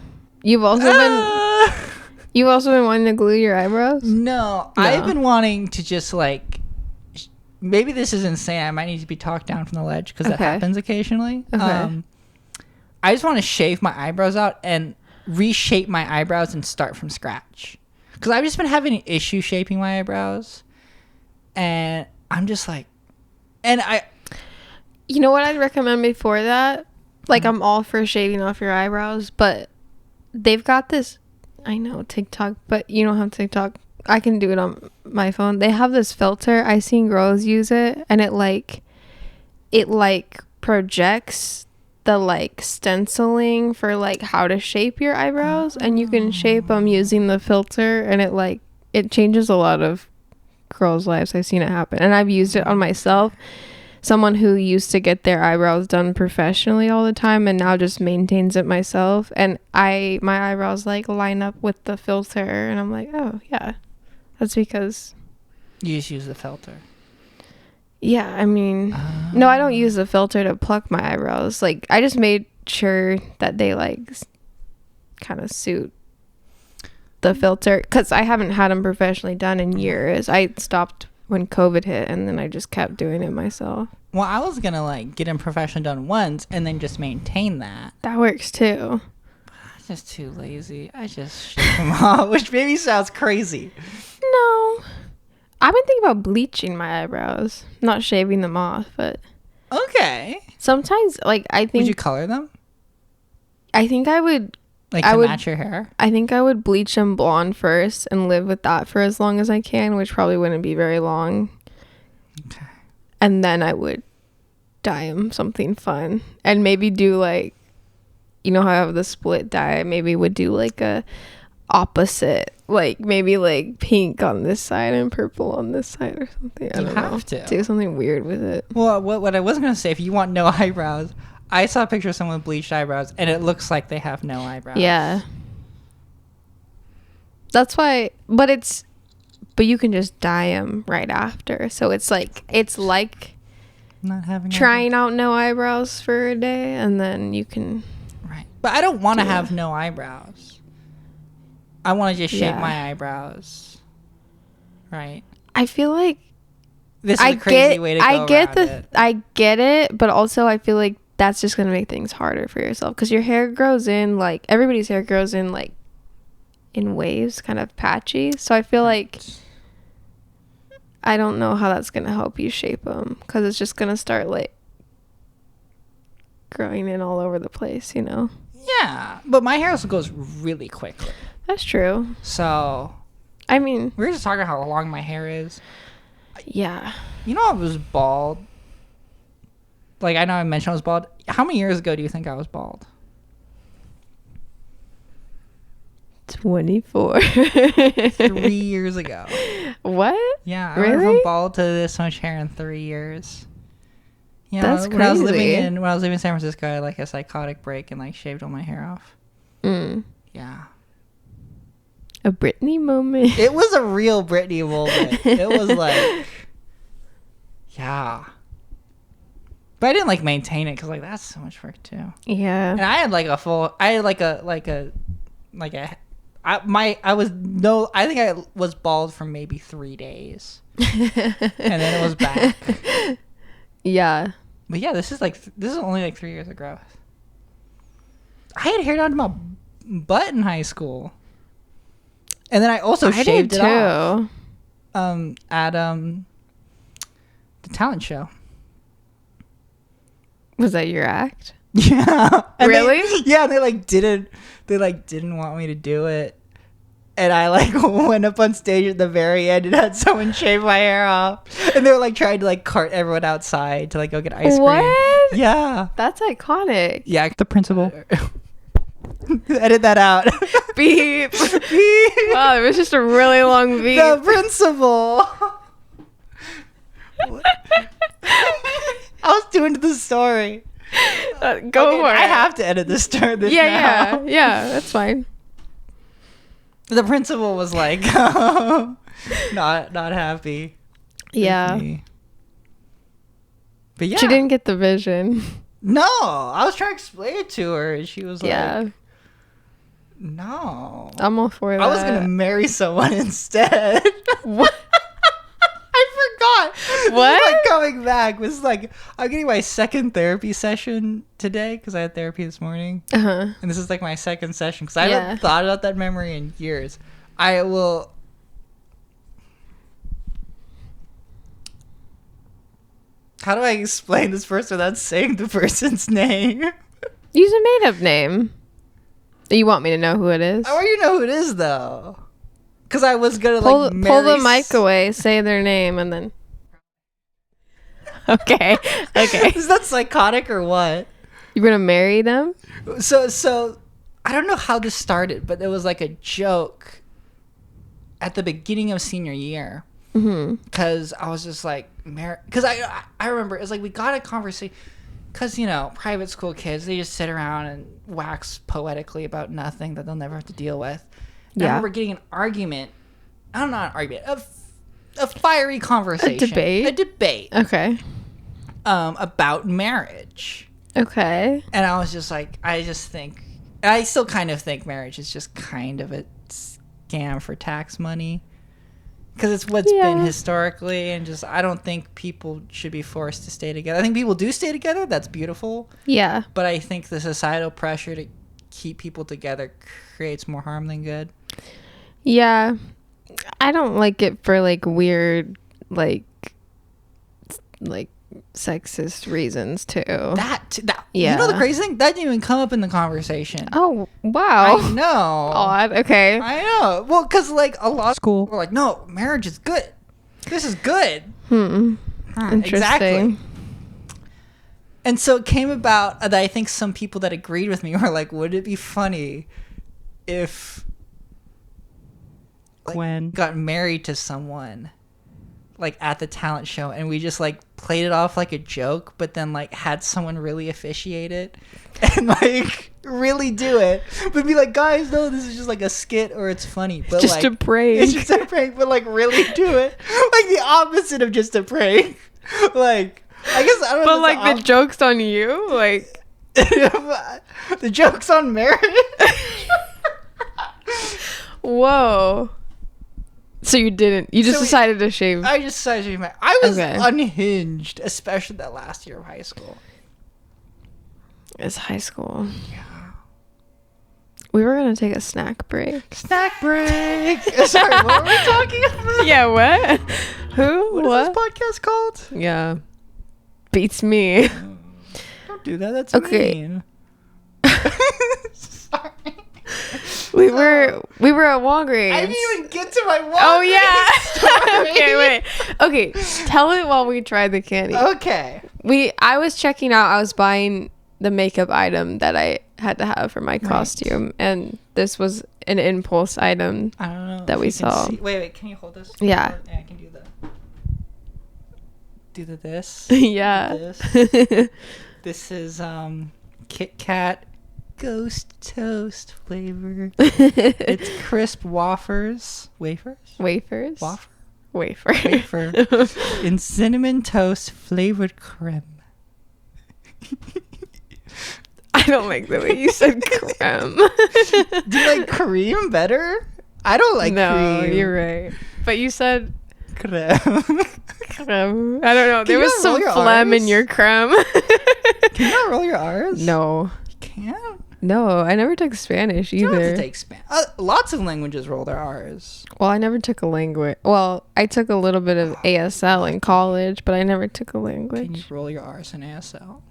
[SPEAKER 2] You've also been wanting to glue your eyebrows?
[SPEAKER 1] No, I've been wanting to just like, maybe this is insane. I might need to be talked down from the ledge because that happens occasionally.
[SPEAKER 2] Okay.
[SPEAKER 1] I just want to shave my eyebrows out and reshape my eyebrows and start from scratch, because I've just been having an issue shaping my eyebrows, and I'm just like,
[SPEAKER 2] you know what I'd recommend before that? Like, I'm all for shaving off your eyebrows, but they've got this, I know, TikTok, but you don't have TikTok. I can do it on my phone. They have this filter. I've seen girls use it, and it projects the like stenciling for like how to shape your eyebrows, and you can shape them using the filter, and it changes a lot of girls' lives. I've seen it happen, and I've used it on myself. Someone who used to get their eyebrows done professionally all the time and now just maintains it myself, and my eyebrows like line up with the filter, and I'm like, oh yeah, that's because
[SPEAKER 1] you just use the filter.
[SPEAKER 2] Yeah, I mean, no, I don't use the filter to pluck my eyebrows. Like, I just made sure that they like kind of suit the filter, because I haven't had them professionally done in years. I stopped when COVID hit, and then I just kept doing it myself.
[SPEAKER 1] Well, I was gonna like get them professionally done once and then just maintain that.
[SPEAKER 2] That works too.
[SPEAKER 1] I'm just too lazy. I just shave them off, which maybe sounds crazy.
[SPEAKER 2] No, I've been thinking about bleaching my eyebrows, not shaving them off, but
[SPEAKER 1] okay.
[SPEAKER 2] Sometimes, like, I think,
[SPEAKER 1] would you color them?
[SPEAKER 2] I think I would.
[SPEAKER 1] Like to match your hair?
[SPEAKER 2] I think I would bleach them blonde first and live with that for as long as I can, which probably wouldn't be very long. Okay. And then I would dye them something fun. And maybe do like, you know how I have the split dye? Maybe would do like a opposite. Like maybe like pink on this side and purple on this side or something. I don't know. To. Do something weird with it.
[SPEAKER 1] Well, what I was going to say, if you want no eyebrows, I saw a picture of someone with bleached eyebrows, and it looks like they have no eyebrows.
[SPEAKER 2] Yeah. That's why, but you can just dye them right after. So it's like
[SPEAKER 1] not having
[SPEAKER 2] trying out no eyebrows for a day, and then you can.
[SPEAKER 1] Right. But I don't want to have no eyebrows. I want to just shape my eyebrows. Right.
[SPEAKER 2] I feel like
[SPEAKER 1] this is a crazy way to go around it.
[SPEAKER 2] I get it, but also I feel like that's just going to make things harder for yourself, because your hair grows in, like, everybody's hair grows in, like, in waves, kind of patchy. So I feel like I don't know how that's going to help you shape them, because it's just going to start, like, growing in all over the place, you know?
[SPEAKER 1] Yeah, but my hair also goes really quickly.
[SPEAKER 2] That's true.
[SPEAKER 1] So,
[SPEAKER 2] I mean,
[SPEAKER 1] we were just talking how long my hair is.
[SPEAKER 2] Yeah.
[SPEAKER 1] You know, I was bald. Like, I know I mentioned I was bald. How many years ago do you think I was bald?
[SPEAKER 2] 24.
[SPEAKER 1] 3 years ago.
[SPEAKER 2] What?
[SPEAKER 1] Yeah, I
[SPEAKER 2] really?
[SPEAKER 1] went from bald to this much hair in 3 years. Yeah,
[SPEAKER 2] that's
[SPEAKER 1] when
[SPEAKER 2] crazy.
[SPEAKER 1] I was living in San Francisco, I had like a psychotic break and like shaved all my hair off. Yeah.
[SPEAKER 2] A Britney moment.
[SPEAKER 1] It was a real Britney moment. It was like, yeah. But I didn't like maintain it, because like that's so much work too.
[SPEAKER 2] Yeah.
[SPEAKER 1] And I had like I think I was bald for maybe 3 days. And then it was back.
[SPEAKER 2] Yeah.
[SPEAKER 1] But yeah, this is only like 3 years of growth. I had hair down to my butt in high school. And then I also shaved it off. At the talent show.
[SPEAKER 2] Was that your act?
[SPEAKER 1] Yeah.
[SPEAKER 2] Really?
[SPEAKER 1] They didn't want me to do it. And I like went up on stage at the very end and had someone shave my hair off. And they were like trying to like cart everyone outside to like go get ice cream.
[SPEAKER 2] What?
[SPEAKER 1] Yeah.
[SPEAKER 2] That's iconic.
[SPEAKER 1] Yeah. The principal. Edit that out.
[SPEAKER 2] Beep.
[SPEAKER 1] Beep.
[SPEAKER 2] Wow, it was just a really long beep.
[SPEAKER 1] The principal. I was doing the story.
[SPEAKER 2] Go for it.
[SPEAKER 1] I have to edit this now.
[SPEAKER 2] Yeah, that's fine.
[SPEAKER 1] The principal was like not happy.
[SPEAKER 2] Yeah.
[SPEAKER 1] But yeah.
[SPEAKER 2] She didn't get the vision.
[SPEAKER 1] No, I was trying to explain it to her, and she was like, no.
[SPEAKER 2] I'm all for that.
[SPEAKER 1] I was going to marry someone instead.
[SPEAKER 2] What?
[SPEAKER 1] I forgot.
[SPEAKER 2] What?
[SPEAKER 1] This is like coming back. This is like, I'm getting my second therapy session today, because I had therapy this morning.
[SPEAKER 2] Uh-huh.
[SPEAKER 1] And this is like my second session, because I haven't thought about that memory in years. I will... How do I explain this person without saying the person's name?
[SPEAKER 2] Use a made-up name. You want me to know who it is?
[SPEAKER 1] I want you to know who it is, though. Because I was going to,
[SPEAKER 2] pull the mic away, say their name, and then... Okay.
[SPEAKER 1] Is that psychotic or what?
[SPEAKER 2] You're gonna marry them?
[SPEAKER 1] So I don't know how this started, but there was like a joke at the beginning of senior year. Because I was just like, because I remember it was like we got a conversation. Because, you know, private school kids, they just sit around and wax poetically about nothing that they'll never have to deal with. And I remember getting an argument. I don't know, an argument. A fiery conversation.
[SPEAKER 2] A
[SPEAKER 1] debate.
[SPEAKER 2] Okay.
[SPEAKER 1] About marriage.
[SPEAKER 2] Okay.
[SPEAKER 1] And I was just like, I still kind of think marriage is just kind of a scam for tax money. Because it's what's been historically, and just I don't think people should be forced to stay together. I think people do stay together. That's beautiful.
[SPEAKER 2] Yeah.
[SPEAKER 1] But I think the societal pressure to keep people together creates more harm than good.
[SPEAKER 2] Yeah. I don't like it for like weird, like sexist reasons too.
[SPEAKER 1] That
[SPEAKER 2] yeah.
[SPEAKER 1] You know the crazy thing? That didn't even come up in the conversation.
[SPEAKER 2] Oh, wow.
[SPEAKER 1] I know.
[SPEAKER 2] Odd. Okay.
[SPEAKER 1] I know. Well, because like a lot of school were like, no, marriage is good. This is good.
[SPEAKER 2] Interesting.
[SPEAKER 1] Exactly. And so it came about that I think some people that agreed with me were like, would it be funny if Gwen got married to someone like at the talent show and we just like played it off like a joke, but then like had someone really officiate it and like really do it, but be like, guys, no, this is just like a skit or it's funny, but
[SPEAKER 2] just
[SPEAKER 1] like
[SPEAKER 2] a prank.
[SPEAKER 1] It's just a prank, but like really do it like the opposite of just a prank. Like I guess I don't know.
[SPEAKER 2] But like the joke's on you, like
[SPEAKER 1] the joke's on marriage.
[SPEAKER 2] Whoa. So you didn't. You just decided to shave.
[SPEAKER 1] I just decided to shave my. I was unhinged, especially that last year of high school.
[SPEAKER 2] It's high school.
[SPEAKER 1] Yeah.
[SPEAKER 2] We were gonna take a snack break.
[SPEAKER 1] Snack break. Sorry, what were we talking about?
[SPEAKER 2] Yeah, what? Who?
[SPEAKER 1] What is this podcast called?
[SPEAKER 2] Yeah. Beats me.
[SPEAKER 1] Don't do that. That's
[SPEAKER 2] okay.
[SPEAKER 1] mean. Sorry.
[SPEAKER 2] We were at Walgreens.
[SPEAKER 1] I didn't even get to my Walgreens.
[SPEAKER 2] Oh yeah. Okay, wait. Okay, tell it while we try the candy.
[SPEAKER 1] Okay.
[SPEAKER 2] I was checking out. I was buying the makeup item that I had to have for my costume, and this was an impulse item.
[SPEAKER 1] I don't know
[SPEAKER 2] that we saw.
[SPEAKER 1] Wait. Can you hold this?
[SPEAKER 2] Yeah.
[SPEAKER 1] Yeah, I can do that. Do this.
[SPEAKER 2] Yeah.
[SPEAKER 1] This. This is KitKat Ghost Toast flavor. It's crisp wafers. Wafer. In cinnamon toast flavored creme.
[SPEAKER 2] I don't like the way you said creme.
[SPEAKER 1] Do you like cream better? I don't like cream.
[SPEAKER 2] No, you're right. But you said
[SPEAKER 1] creme.
[SPEAKER 2] Creme. I don't know. There was some phlegm in your creme.
[SPEAKER 1] Can you not roll your R's?
[SPEAKER 2] No.
[SPEAKER 1] You can't?
[SPEAKER 2] No, I never took Spanish either.
[SPEAKER 1] You don't have to take Spanish. Lots of languages roll their R's.
[SPEAKER 2] Well, I never took a language. Well, I took a little bit of ASL in college, but I never took a language.
[SPEAKER 1] Can you roll your R's in ASL?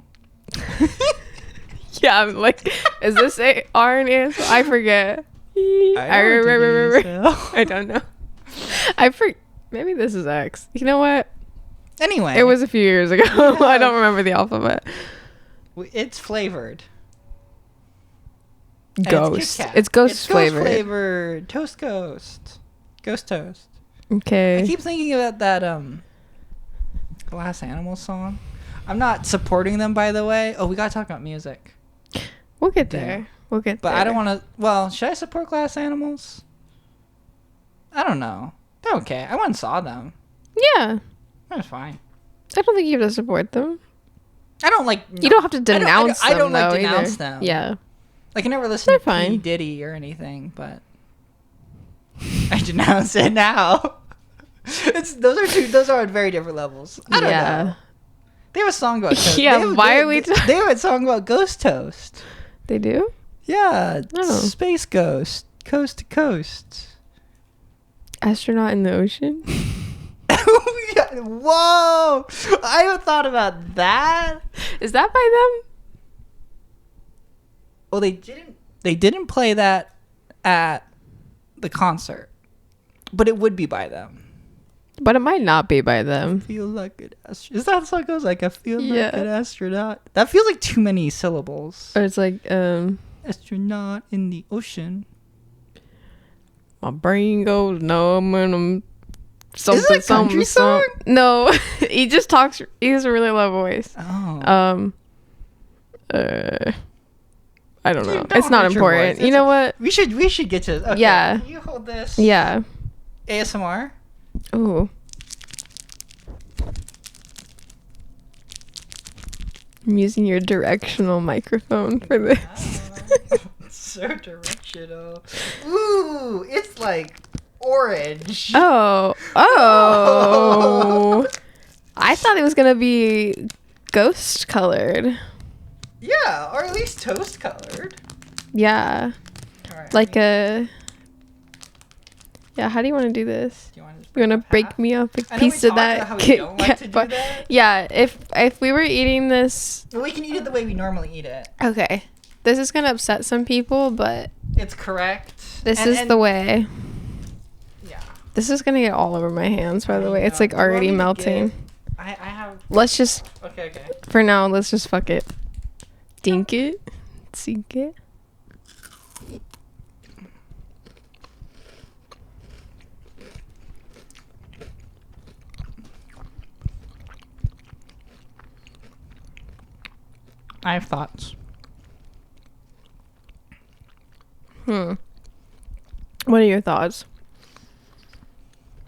[SPEAKER 2] Yeah, I'm like, is this a R in ASL? I forget. I don't know. Maybe this is X. You know what?
[SPEAKER 1] Anyway.
[SPEAKER 2] It was a few years ago. Yeah. I don't remember the alphabet.
[SPEAKER 1] It's flavored.
[SPEAKER 2] Ghost. It's ghost flavored.
[SPEAKER 1] Ghost flavored. Toast Ghost. Ghost Toast.
[SPEAKER 2] Okay.
[SPEAKER 1] I keep thinking about that Glass Animals song. I'm not supporting them, by the way. Oh, we gotta talk about music.
[SPEAKER 2] We'll get there. But
[SPEAKER 1] I don't want to. Well, should I support Glass Animals? I don't know. They're okay. I went and saw them.
[SPEAKER 2] Yeah.
[SPEAKER 1] That's fine.
[SPEAKER 2] I don't think you have to support them.
[SPEAKER 1] I don't like.
[SPEAKER 2] You don't have to denounce them.
[SPEAKER 1] I don't like
[SPEAKER 2] though,
[SPEAKER 1] denounce
[SPEAKER 2] either.
[SPEAKER 1] them.
[SPEAKER 2] Yeah.
[SPEAKER 1] Like, I never listened to P. Diddy or anything, but I denounce it now. Those are at very different levels. I don't know. They have a song about toast.
[SPEAKER 2] Yeah,
[SPEAKER 1] They have a song about Ghost Toast.
[SPEAKER 2] They do?
[SPEAKER 1] Yeah. Space Ghost. Coast to coast.
[SPEAKER 2] Astronaut in the ocean?
[SPEAKER 1] Whoa! I haven't thought about that.
[SPEAKER 2] Is that by them?
[SPEAKER 1] Well, they didn't play that at the concert, but it would be by them.
[SPEAKER 2] But it might not be by them.
[SPEAKER 1] Feel like an astronaut. Is that how it goes? Like, I feel like an astronaut. That feels like too many syllables.
[SPEAKER 2] Or it's like,
[SPEAKER 1] astronaut in the ocean.
[SPEAKER 2] my brain goes numb and I'm something.
[SPEAKER 1] Is it a country song?
[SPEAKER 2] No, he just talks. He has a really low voice.
[SPEAKER 1] Oh.
[SPEAKER 2] I don't know. It's not important. You know what?
[SPEAKER 1] We should get to this. Okay.
[SPEAKER 2] Yeah.
[SPEAKER 1] You hold this.
[SPEAKER 2] Yeah.
[SPEAKER 1] ASMR.
[SPEAKER 2] Ooh. I'm using your directional microphone for this.
[SPEAKER 1] So directional. Ooh, it's like orange.
[SPEAKER 2] Oh. I thought it was gonna be ghost colored.
[SPEAKER 1] Yeah, or at least toast colored.
[SPEAKER 2] Yeah.
[SPEAKER 1] All right,
[SPEAKER 2] Like a. Yeah, how do you want to do this?
[SPEAKER 1] Do you want to
[SPEAKER 2] You want to break me up a piece of that KitKat bar? Yeah, if we were eating this...
[SPEAKER 1] Well, we can eat it the way we normally eat it.
[SPEAKER 2] Okay. This is going to upset some people, but...
[SPEAKER 1] It's correct.
[SPEAKER 2] This is the way.
[SPEAKER 1] Yeah.
[SPEAKER 2] This is going to get all over my hands, by the way. It's like already melting.
[SPEAKER 1] I have...
[SPEAKER 2] Let's just...
[SPEAKER 1] Okay.
[SPEAKER 2] For now, let's just fuck it. Dink it. Sink it.
[SPEAKER 1] I have thoughts.
[SPEAKER 2] What are your thoughts?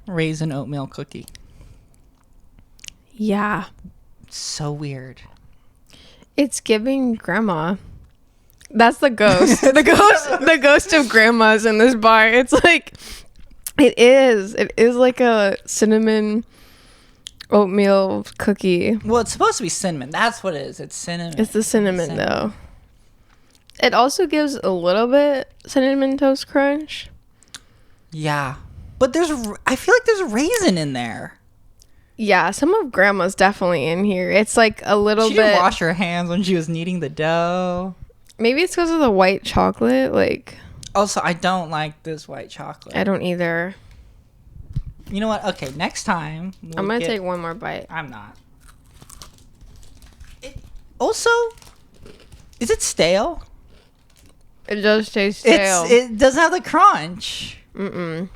[SPEAKER 1] Raisin oatmeal cookie.
[SPEAKER 2] Yeah.
[SPEAKER 1] So weird.
[SPEAKER 2] It's giving grandma. That's the ghost. the ghost of grandma's in this bar. It's like it is like a cinnamon oatmeal cookie.
[SPEAKER 1] Well, it's supposed to be cinnamon. That's what it is. It's cinnamon.
[SPEAKER 2] It's the cinnamon though. It also gives a little bit cinnamon toast crunch.
[SPEAKER 1] Yeah. But I feel like there's a raisin in there.
[SPEAKER 2] Yeah, some of grandma's definitely in here. It's like a little bit.
[SPEAKER 1] She didn't wash her hands when she was kneading the dough.
[SPEAKER 2] Maybe it's because of the white chocolate. Like.
[SPEAKER 1] Also, I don't like this white chocolate.
[SPEAKER 2] I don't either.
[SPEAKER 1] You know what? Okay, next time.
[SPEAKER 2] I'm going to take one more bite.
[SPEAKER 1] I'm not. Also, is it stale?
[SPEAKER 2] It does taste stale.
[SPEAKER 1] It doesn't have the crunch.
[SPEAKER 2] Mm-mm.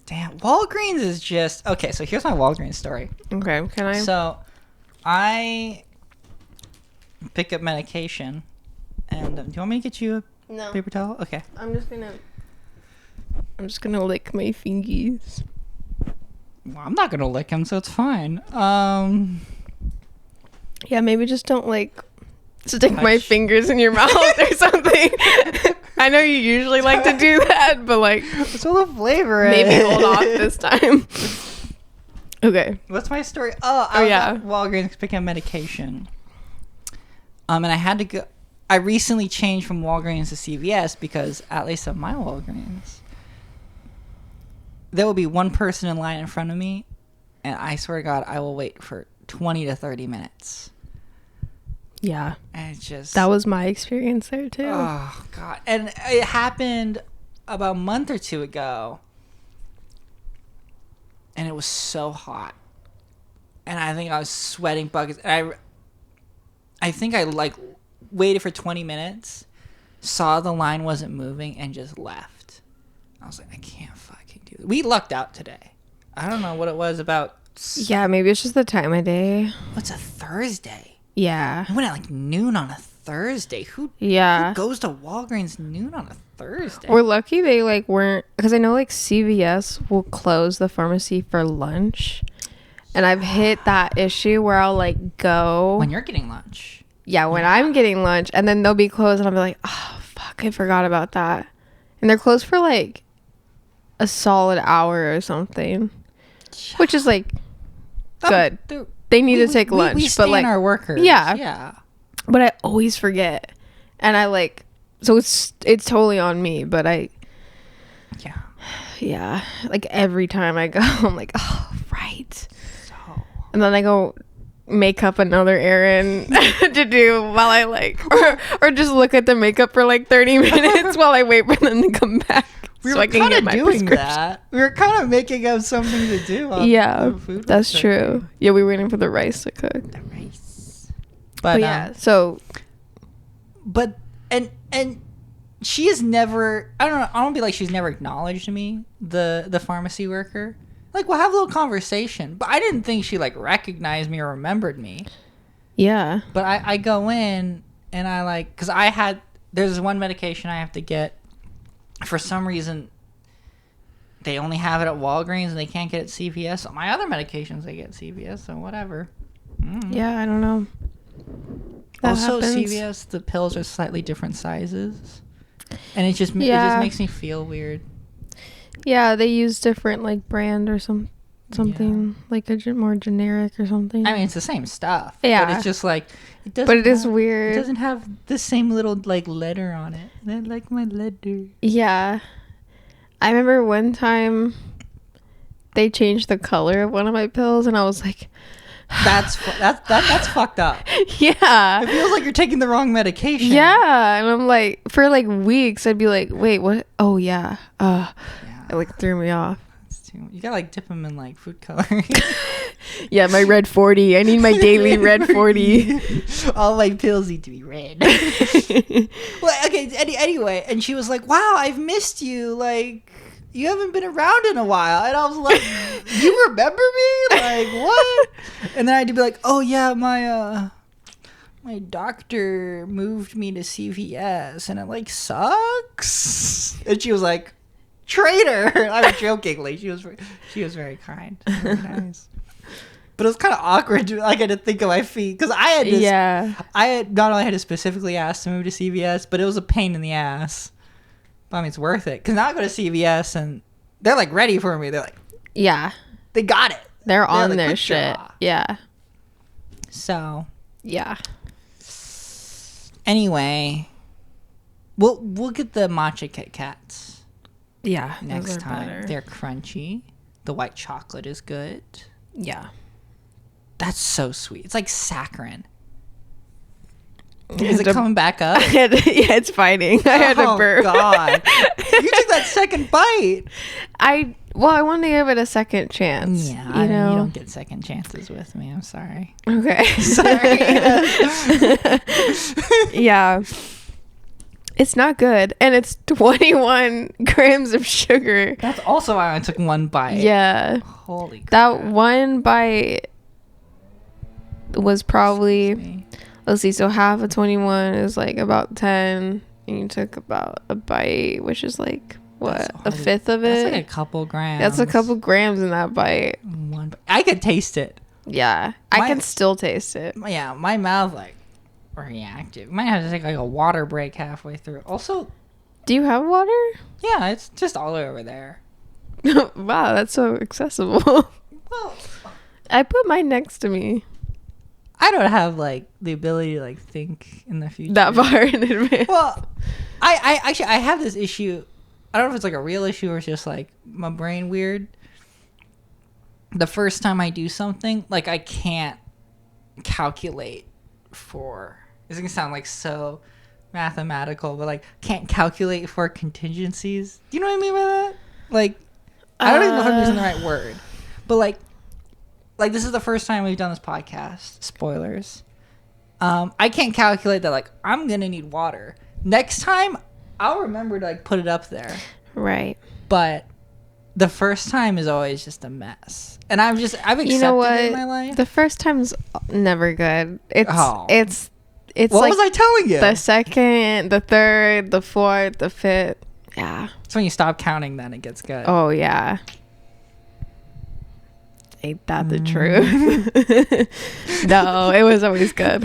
[SPEAKER 1] Damn, Walgreens is just... Okay, so here's my Walgreens story.
[SPEAKER 2] Okay, can I?
[SPEAKER 1] So, I pick up medication, and do you want me to get you a paper towel? Okay.
[SPEAKER 2] I'm just gonna lick my fingies.
[SPEAKER 1] Well, I'm not gonna lick them, so it's fine.
[SPEAKER 2] Yeah, maybe just don't like stick my fingers in your mouth or something. I know you usually like to do that, but like,
[SPEAKER 1] what's all the flavor?
[SPEAKER 2] Maybe hold off this time. Okay.
[SPEAKER 1] What's my story? I was at Walgreens picking up medication. And I had to go. I recently changed from Walgreens to CVS because at least at my Walgreens, there will be one person in line in front of me, and I swear to God, I will wait for 20 to 30 minutes.
[SPEAKER 2] Yeah.
[SPEAKER 1] And it's just...
[SPEAKER 2] That was my experience there, too.
[SPEAKER 1] Oh, God. And it happened about a month or two ago, and it was so hot. And I think I was sweating buckets. And I think I, like, waited for 20 minutes, saw the line wasn't moving, and just left. I was like, I can't fucking do it. We lucked out today. I don't know what it was about.
[SPEAKER 2] Yeah, maybe it's just the time of day.
[SPEAKER 1] What's a Thursday?
[SPEAKER 2] Yeah.
[SPEAKER 1] I went at like noon on a Thursday. Who goes to Walgreens noon on a Thursday?
[SPEAKER 2] We're lucky they like weren't, because I know like CVS will close the pharmacy for lunch. And I've hit that issue where I'll like go.
[SPEAKER 1] When you're getting lunch.
[SPEAKER 2] Yeah, when I'm getting lunch. And then they'll be closed and I'll be like, oh, fuck, I forgot about that. And they're closed for like a solid hour or something. Yeah. Which is like good. They need to take lunch.
[SPEAKER 1] We
[SPEAKER 2] but like
[SPEAKER 1] our workers.
[SPEAKER 2] Yeah. But I always forget. And I like, so it's totally on me. But yeah. Like every time I go, I'm like, oh, right. And then I go make up another errand to do while I like, or just look at the makeup for like 30 minutes while I wait for them to come back.
[SPEAKER 1] We
[SPEAKER 2] so
[SPEAKER 1] were
[SPEAKER 2] I can
[SPEAKER 1] kind
[SPEAKER 2] get
[SPEAKER 1] of
[SPEAKER 2] my
[SPEAKER 1] doing
[SPEAKER 2] prescription.
[SPEAKER 1] that. We were kind of making up something to do.
[SPEAKER 2] Yeah,
[SPEAKER 1] food
[SPEAKER 2] that's
[SPEAKER 1] was
[SPEAKER 2] true.
[SPEAKER 1] cooking.
[SPEAKER 2] Yeah, we were waiting for the rice to cook.
[SPEAKER 1] The rice.
[SPEAKER 2] But yeah, so
[SPEAKER 1] But and she has never. I don't know. I don't be like she's never acknowledged me. The pharmacy worker. Like we'll have a little conversation, but I didn't think she like recognized me or remembered me.
[SPEAKER 2] yeah.
[SPEAKER 1] But I go in and I like because there's this one medication I have to get. For some reason, they only have it at Walgreens and they can't get it at CVS. So my other medications they get at CVS, so whatever.
[SPEAKER 2] Yeah, I don't know. That
[SPEAKER 1] Also,
[SPEAKER 2] happens.
[SPEAKER 1] CVS, the pills are slightly different sizes, and it just makes me feel weird.
[SPEAKER 2] Yeah, they use different like brand or something like a more generic or something.
[SPEAKER 1] I mean, it's the same stuff.
[SPEAKER 2] Yeah.
[SPEAKER 1] But it's just like it doesn't.
[SPEAKER 2] But it is
[SPEAKER 1] It
[SPEAKER 2] weird.
[SPEAKER 1] doesn't have the same little like letter on it. And I like my letter.
[SPEAKER 2] Yeah. I remember one time they changed the color of one of my pills and I was like,
[SPEAKER 1] That's fucked up.
[SPEAKER 2] yeah.
[SPEAKER 1] It feels like you're taking the wrong medication.
[SPEAKER 2] Yeah. And I'm like, for like weeks, I'd be like, wait, what? Oh, yeah. It like threw me off.
[SPEAKER 1] You gotta like dip them in like food coloring.
[SPEAKER 2] Yeah, my red 40. I need my daily red 40.
[SPEAKER 1] All my pills need to be red. Well, okay. Anyway, and she was like, "Wow, I've missed you. Like, you haven't been around in a while." And I was like, "You remember me? Like, what?" And then I had to be like, "Oh yeah, my doctor moved me to CVS, and it like sucks." And she was like, "Traitor!" I was jokingly. She was very kind, very nice. But it was kind of awkward. Like, I had to think of my feet because I had to.
[SPEAKER 2] Yeah.
[SPEAKER 1] I had not only had to specifically ask to move to CVS, but it was a pain in the ass. But I mean, it's worth it because now I go to CVS and they're like ready for me. They're like,
[SPEAKER 2] Yeah.
[SPEAKER 1] they got it.
[SPEAKER 2] They're on
[SPEAKER 1] like,
[SPEAKER 2] their
[SPEAKER 1] good
[SPEAKER 2] shit.
[SPEAKER 1] job.
[SPEAKER 2] Yeah.
[SPEAKER 1] So
[SPEAKER 2] Yeah.
[SPEAKER 1] anyway, we'll get the matcha KitKats
[SPEAKER 2] Yeah.
[SPEAKER 1] next time. They're crunchy. The white chocolate is good.
[SPEAKER 2] Yeah.
[SPEAKER 1] That's so sweet. It's like saccharin. Is it coming back up?
[SPEAKER 2] Yeah, it's fighting. I had to burp.
[SPEAKER 1] Oh, God. You took that second bite.
[SPEAKER 2] I want to give it a second chance.
[SPEAKER 1] Yeah,
[SPEAKER 2] you know.
[SPEAKER 1] you don't get second chances with me. I'm sorry.
[SPEAKER 2] Okay.
[SPEAKER 1] Sorry.
[SPEAKER 2] Yeah. It's not good. And it's 21 grams of sugar.
[SPEAKER 1] That's also why I took one bite.
[SPEAKER 2] Yeah.
[SPEAKER 1] Holy crap.
[SPEAKER 2] That one bite was probably, let's see, so half of 21 is like about 10. And you took about a bite, which is like, what, a fifth of it?
[SPEAKER 1] That's like a couple grams.
[SPEAKER 2] That's a couple grams in that bite.
[SPEAKER 1] I could taste it.
[SPEAKER 2] Yeah. I can still taste it.
[SPEAKER 1] Yeah, my mouth like reactive. Might have to take like a water break halfway through. Also,
[SPEAKER 2] Do you have water?
[SPEAKER 1] yeah, it's just all over there.
[SPEAKER 2] Wow, that's so accessible.
[SPEAKER 1] Well,
[SPEAKER 2] I put mine next to me.
[SPEAKER 1] I don't have like the ability to like think in the future
[SPEAKER 2] That far in advance.
[SPEAKER 1] Well, I actually I have this issue. I don't know if it's like a real issue or it's just like my brain weird. The first time I do something, like I can't calculate for. This is gonna sound like so mathematical, but like can't calculate for contingencies. Do you know what I mean by that? Like I don't even know if I'm using the right word, but like this is the first time we've done this podcast. Spoilers. I can't calculate that. Like I'm gonna need water next time. I'll remember to like put it up there.
[SPEAKER 2] Right.
[SPEAKER 1] But the first time is always just a mess, and I've accepted
[SPEAKER 2] You know what?
[SPEAKER 1] it in my life.
[SPEAKER 2] The first time's never good. It's
[SPEAKER 1] What
[SPEAKER 2] like
[SPEAKER 1] was I telling you?
[SPEAKER 2] the second, the third, the fourth, the fifth. Yeah.
[SPEAKER 1] It's when you stop counting, then it gets good.
[SPEAKER 2] Oh yeah. Ain't that the truth? No, it was always good.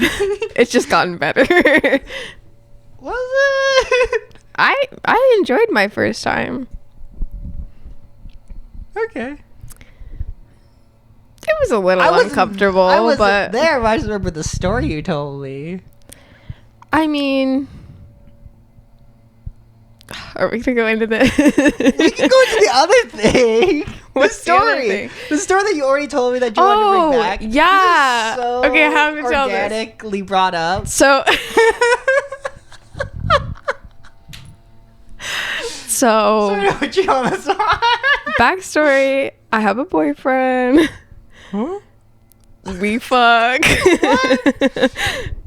[SPEAKER 2] It's just gotten better.
[SPEAKER 1] Was it?
[SPEAKER 2] I enjoyed my first time.
[SPEAKER 1] Okay.
[SPEAKER 2] It was a little uncomfortable,
[SPEAKER 1] I wasn't
[SPEAKER 2] but
[SPEAKER 1] there. But I just remember the story you told me.
[SPEAKER 2] I mean, are we gonna go into this?
[SPEAKER 1] We can go into the other thing.
[SPEAKER 2] What's the other thing?
[SPEAKER 1] The story that you already told me that you wanted to bring back.
[SPEAKER 2] Yeah.
[SPEAKER 1] This is so
[SPEAKER 2] Okay, how to tell this?
[SPEAKER 1] organically brought up.
[SPEAKER 2] So So
[SPEAKER 1] Sorry to put you on the spot.
[SPEAKER 2] backstory, I have a boyfriend.
[SPEAKER 1] Huh?
[SPEAKER 2] We fuck.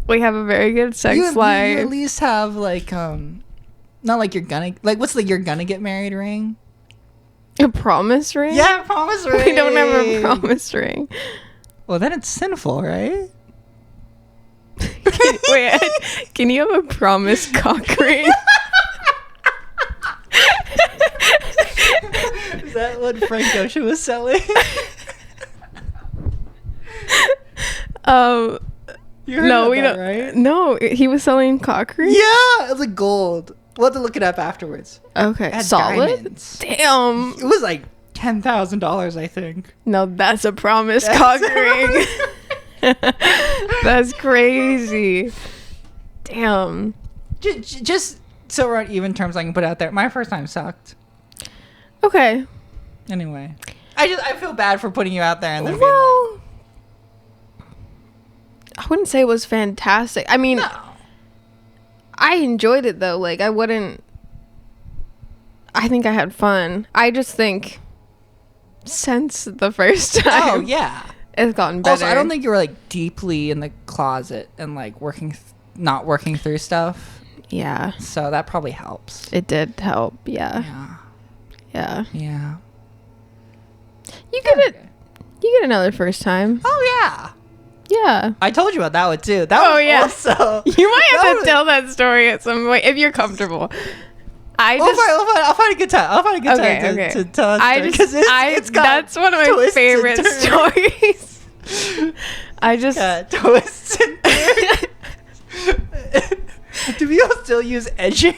[SPEAKER 2] We have a very good sex life.
[SPEAKER 1] You at least have like not like you're gonna like what's the you're gonna get married ring?
[SPEAKER 2] A promise ring?
[SPEAKER 1] Yeah, promise ring.
[SPEAKER 2] We don't have a promise ring.
[SPEAKER 1] Well, then it's sinful, right?
[SPEAKER 2] Wait, can you have a promise cock ring?
[SPEAKER 1] Is that what Frank Ocean was selling? You heard
[SPEAKER 2] No,
[SPEAKER 1] about
[SPEAKER 2] we
[SPEAKER 1] that,
[SPEAKER 2] don't.
[SPEAKER 1] right?
[SPEAKER 2] No, he was selling cock rings.
[SPEAKER 1] Yeah, it was like gold. We'll have to look it up afterwards.
[SPEAKER 2] Okay,
[SPEAKER 1] It had
[SPEAKER 2] solid.
[SPEAKER 1] diamonds.
[SPEAKER 2] Damn.
[SPEAKER 1] It was like $10,000, I think.
[SPEAKER 2] No, that's a promise cock ring. That's crazy. Damn.
[SPEAKER 1] Just so we're on even terms, I can put it out there. My first time sucked.
[SPEAKER 2] Okay.
[SPEAKER 1] Anyway, I feel bad for putting you out there and then
[SPEAKER 2] Well, I wouldn't say it was fantastic. I mean,
[SPEAKER 1] being like, no.
[SPEAKER 2] I enjoyed it though. Like, I think I had fun. I just think since the first time,
[SPEAKER 1] Oh yeah.
[SPEAKER 2] it's gotten better.
[SPEAKER 1] Also, I don't think you were like deeply in the closet and like not working through stuff.
[SPEAKER 2] Yeah,
[SPEAKER 1] So that probably helps.
[SPEAKER 2] it did help. Yeah,
[SPEAKER 1] Yeah.
[SPEAKER 2] yeah.
[SPEAKER 1] Yeah.
[SPEAKER 2] You get it. You get another first time.
[SPEAKER 1] Oh yeah.
[SPEAKER 2] Yeah.
[SPEAKER 1] I told you about that one too. That
[SPEAKER 2] Oh,
[SPEAKER 1] was
[SPEAKER 2] yeah.
[SPEAKER 1] also.
[SPEAKER 2] You might
[SPEAKER 1] That
[SPEAKER 2] have to
[SPEAKER 1] was-
[SPEAKER 2] tell that story at some point if you're comfortable.
[SPEAKER 1] I'll find a good time. I'll find a good
[SPEAKER 2] Okay,
[SPEAKER 1] time
[SPEAKER 2] okay.
[SPEAKER 1] to tell that
[SPEAKER 2] I
[SPEAKER 1] story,
[SPEAKER 2] just
[SPEAKER 1] 'cause
[SPEAKER 2] I
[SPEAKER 1] it's got
[SPEAKER 2] that's one of my
[SPEAKER 1] twists and
[SPEAKER 2] favorite
[SPEAKER 1] turns.
[SPEAKER 2] stories. I just
[SPEAKER 1] Yeah, twists and turns. Do people still use edging?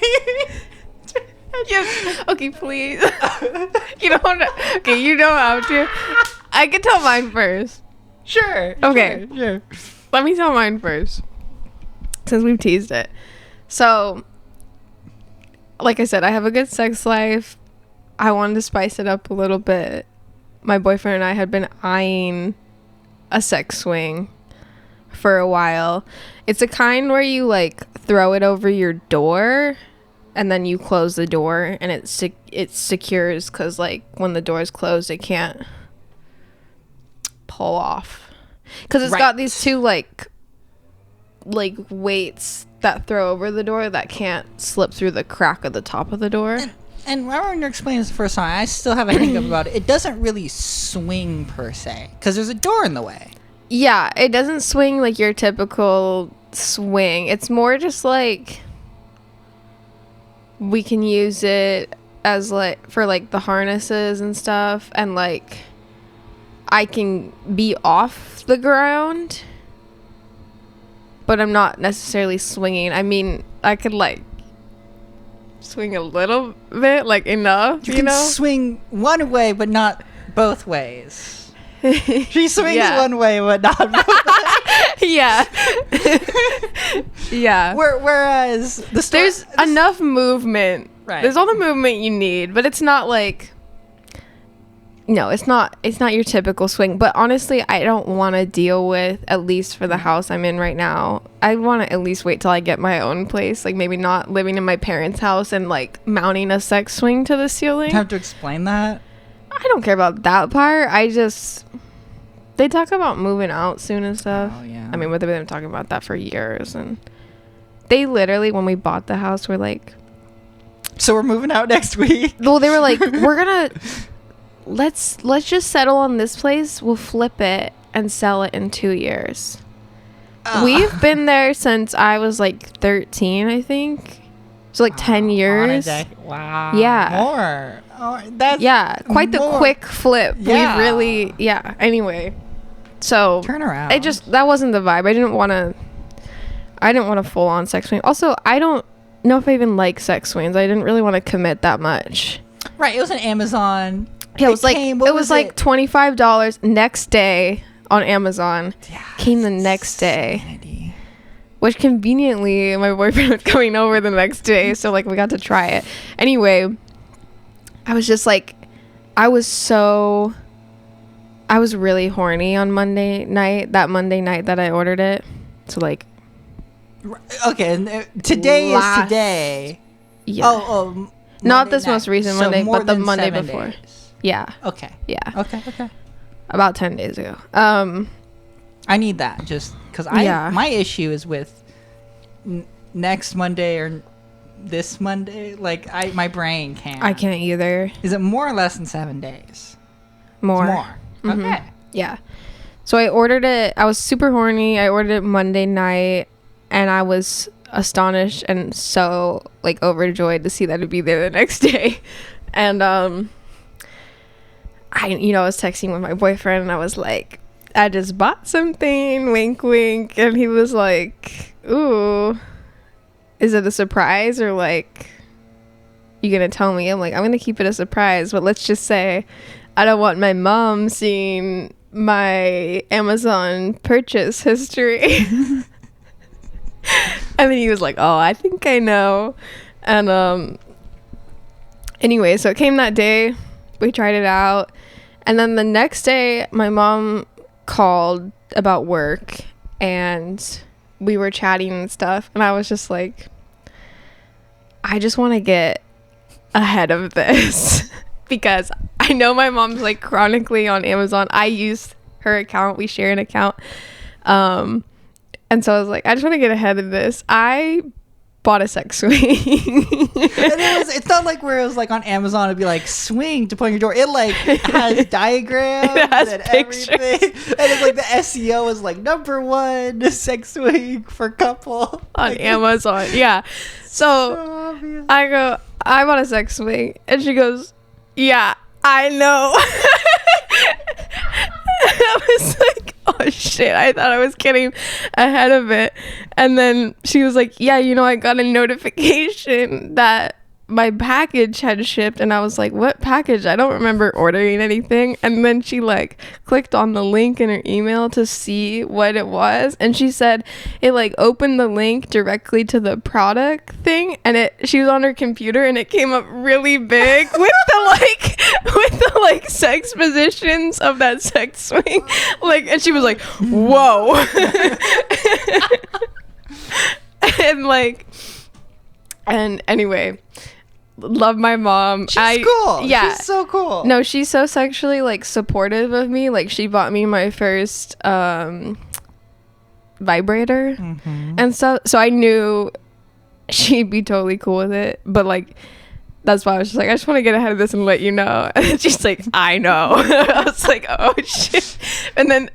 [SPEAKER 2] yes. Okay, please. You don't want to. Okay, you don't have to. I can tell mine first.
[SPEAKER 1] Sure.
[SPEAKER 2] Okay.
[SPEAKER 1] Sure.
[SPEAKER 2] Let me tell mine first, since we've teased it. So, like I said, I have a good sex life. I wanted to spice it up a little bit. My boyfriend and I had been eyeing a sex swing for a while. It's a kind where you like throw it over your door and then you close the door and it secures because like when the door is closed it can't pull off because it's got these two like weights that throw over the door that can't slip through the crack of the top of the door.
[SPEAKER 1] And remember when you're explaining this the first time, I still have a hang up about it. It doesn't really swing per se because there's a door in the way.
[SPEAKER 2] Yeah, it doesn't swing like your typical swing. It's more just like we can use it as like for like the harnesses and stuff, and like I can be off the ground but I'm not necessarily swinging. I mean, I could like swing a little bit, like enough,
[SPEAKER 1] You
[SPEAKER 2] you
[SPEAKER 1] can
[SPEAKER 2] know?
[SPEAKER 1] swing one way, but not both ways. She swings
[SPEAKER 2] Yeah.
[SPEAKER 1] one way, but not both ways.
[SPEAKER 2] Yeah. Yeah.
[SPEAKER 1] Whereas
[SPEAKER 2] There's enough movement.
[SPEAKER 1] Right.
[SPEAKER 2] There's all the movement you need, but it's not like no, it's not your typical swing. But honestly, I don't want to deal with, at least for the house I'm in right now, I want to at least wait till I get my own place, like maybe not living in my parents' house and like mounting a sex swing to the ceiling.
[SPEAKER 1] have to explain that.
[SPEAKER 2] I don't care about that part. They talk about moving out soon and stuff.
[SPEAKER 1] Oh, yeah.
[SPEAKER 2] I mean, they've been talking about that for years, and they literally, when we bought the house, were like,
[SPEAKER 1] So we're moving out next week.
[SPEAKER 2] well, they were like, we're gonna let's just settle on this place. We'll flip it and sell it in 2 years. We've been there since I was like 13, I think. So like 10 years.
[SPEAKER 1] Wow.
[SPEAKER 2] Yeah.
[SPEAKER 1] More. Oh, that's
[SPEAKER 2] Yeah, quite the
[SPEAKER 1] more.
[SPEAKER 2] quick flip.
[SPEAKER 1] Yeah.
[SPEAKER 2] We really, yeah. Anyway, so
[SPEAKER 1] Turn around.
[SPEAKER 2] that wasn't the vibe. I didn't want to full on sex swing. Also, I don't know if I even like sex swings. I didn't really want to commit that much.
[SPEAKER 1] Right. It was on Amazon.
[SPEAKER 2] Yeah, it was like
[SPEAKER 1] came- what
[SPEAKER 2] it was like $25 next day on Amazon.
[SPEAKER 1] Yeah,
[SPEAKER 2] Came the next day,
[SPEAKER 1] insanity.
[SPEAKER 2] which conveniently my boyfriend was coming over the next day, so like we got to try it. Anyway, I was just like, I was really horny on Monday night. That Monday night that I ordered it. So like,
[SPEAKER 1] Okay. And today
[SPEAKER 2] Last-
[SPEAKER 1] is today.
[SPEAKER 2] yeah.
[SPEAKER 1] Oh.
[SPEAKER 2] Not this most recent
[SPEAKER 1] So
[SPEAKER 2] Monday,
[SPEAKER 1] more
[SPEAKER 2] but the
[SPEAKER 1] than
[SPEAKER 2] Monday
[SPEAKER 1] 7
[SPEAKER 2] before.
[SPEAKER 1] days.
[SPEAKER 2] Yeah.
[SPEAKER 1] Okay.
[SPEAKER 2] Yeah.
[SPEAKER 1] Okay.
[SPEAKER 2] About 10 days ago.
[SPEAKER 1] I need that just because my issue is with next Monday or this Monday. Like my brain can't.
[SPEAKER 2] I can't either.
[SPEAKER 1] Is it more or less than 7 days?
[SPEAKER 2] More.
[SPEAKER 1] It's more.
[SPEAKER 2] Mm-hmm.
[SPEAKER 1] Okay.
[SPEAKER 2] Yeah. So I ordered it. I was super horny. I ordered it Monday night, and I was astonished and so like overjoyed to see that it'd be there the next day. And I was texting with my boyfriend, and I was like, I just bought something, wink wink. And he was like, ooh, is it a surprise, or like you gonna tell me? I'm like, I'm gonna keep it a surprise, but let's just say I don't want my mom seeing my Amazon purchase history. And then he was like, oh, I think I know. And anyway, so it came that day. We tried it out. And then the next day, my mom called about work, and we were chatting and stuff. And I was just like, I just want to get ahead of this because I know my mom's like chronically on Amazon. I use her account. We share an account. And so I was like, I just want to get ahead of this. I bought a sex swing.
[SPEAKER 1] It's not like where it was like on Amazon, it'd be like swing to put on your door. It like has diagrams
[SPEAKER 2] it has
[SPEAKER 1] and
[SPEAKER 2] pictures.
[SPEAKER 1] everything. And it's like the SEO is like #1 sex swing for couple
[SPEAKER 2] On
[SPEAKER 1] like,
[SPEAKER 2] Amazon. Yeah. So
[SPEAKER 1] obvious.
[SPEAKER 2] I go, I bought a sex swing. And she goes, yeah, I know. I was like, oh shit, I thought I was getting ahead of it. And then she was like, yeah, I got a notification that my package had shipped. And I was like, what package? I don't remember ordering anything. And then she like clicked on the link in her email to see what it was, and she said it like opened the link directly to the product thing, and she was on her computer, and it came up really big with the like sex positions of that sex swing, like, and she was like, whoa. And anyway, love my mom.
[SPEAKER 1] She's cool.
[SPEAKER 2] Yeah.
[SPEAKER 1] She's so cool.
[SPEAKER 2] No, she's so sexually like supportive of me. Like, she bought me my first vibrator.
[SPEAKER 1] Mm-hmm.
[SPEAKER 2] And so I knew she'd be totally cool with it. But like, that's why I was just like, I just want to get ahead of this and let you know. And she's like, I know. I was like, oh shit. And then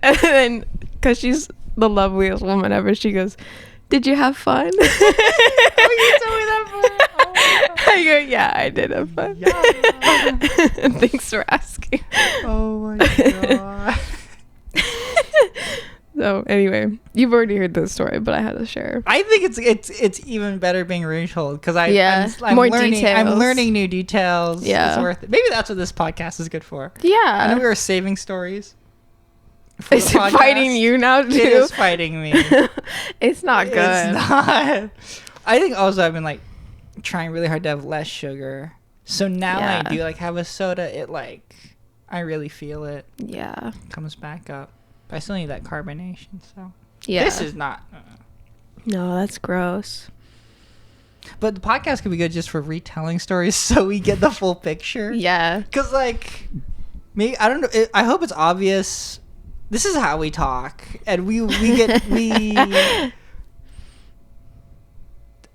[SPEAKER 2] because she's the loveliest woman ever, she goes, did you have fun?
[SPEAKER 1] Oh, you told me that before. Oh,
[SPEAKER 2] I go, yeah, I did have fun.
[SPEAKER 1] yeah.
[SPEAKER 2] Thanks for asking.
[SPEAKER 1] Oh my god.
[SPEAKER 2] So anyway, you've already heard this story, but I had to share.
[SPEAKER 1] I think it's even better being retold because I'm
[SPEAKER 2] more
[SPEAKER 1] learning,
[SPEAKER 2] details.
[SPEAKER 1] I'm learning new details.
[SPEAKER 2] Yeah.
[SPEAKER 1] It's worth it. Maybe that's what this podcast is good for. I
[SPEAKER 2] Yeah.
[SPEAKER 1] know we were saving stories. for
[SPEAKER 2] Is
[SPEAKER 1] the
[SPEAKER 2] it fighting
[SPEAKER 1] podcast.
[SPEAKER 2] you now too?
[SPEAKER 1] It is fighting me.
[SPEAKER 2] It's not good.
[SPEAKER 1] It's not. I think also I've been like trying really hard to have less sugar. So now
[SPEAKER 2] Yeah.
[SPEAKER 1] I do like have a soda. It like I really feel it
[SPEAKER 2] Yeah.
[SPEAKER 1] comes back up. But I still need that carbonation. So
[SPEAKER 2] Yeah.
[SPEAKER 1] this is not.
[SPEAKER 2] No, that's gross.
[SPEAKER 1] But the podcast could be good just for retelling stories, so we get the full picture.
[SPEAKER 2] Yeah.
[SPEAKER 1] Cause like me, I don't know. I hope it's obvious. This is how we talk, and we.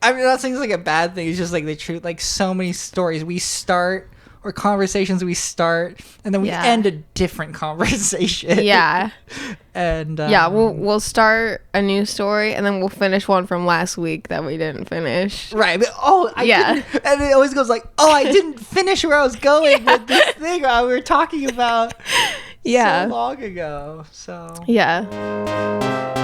[SPEAKER 1] I'm not saying it's like a bad thing. It's just like the truth. Like so many stories we start or conversations we start, and then we
[SPEAKER 2] Yeah.
[SPEAKER 1] end a different conversation.
[SPEAKER 2] Yeah.
[SPEAKER 1] And
[SPEAKER 2] Yeah, we'll start a new story, and then we'll finish one from last week that we didn't finish.
[SPEAKER 1] right. But,
[SPEAKER 2] Yeah.
[SPEAKER 1] didn't, and it always goes like, I didn't finish where I was going with this thing we were talking about.
[SPEAKER 2] Yeah.
[SPEAKER 1] So long ago. So
[SPEAKER 2] Yeah.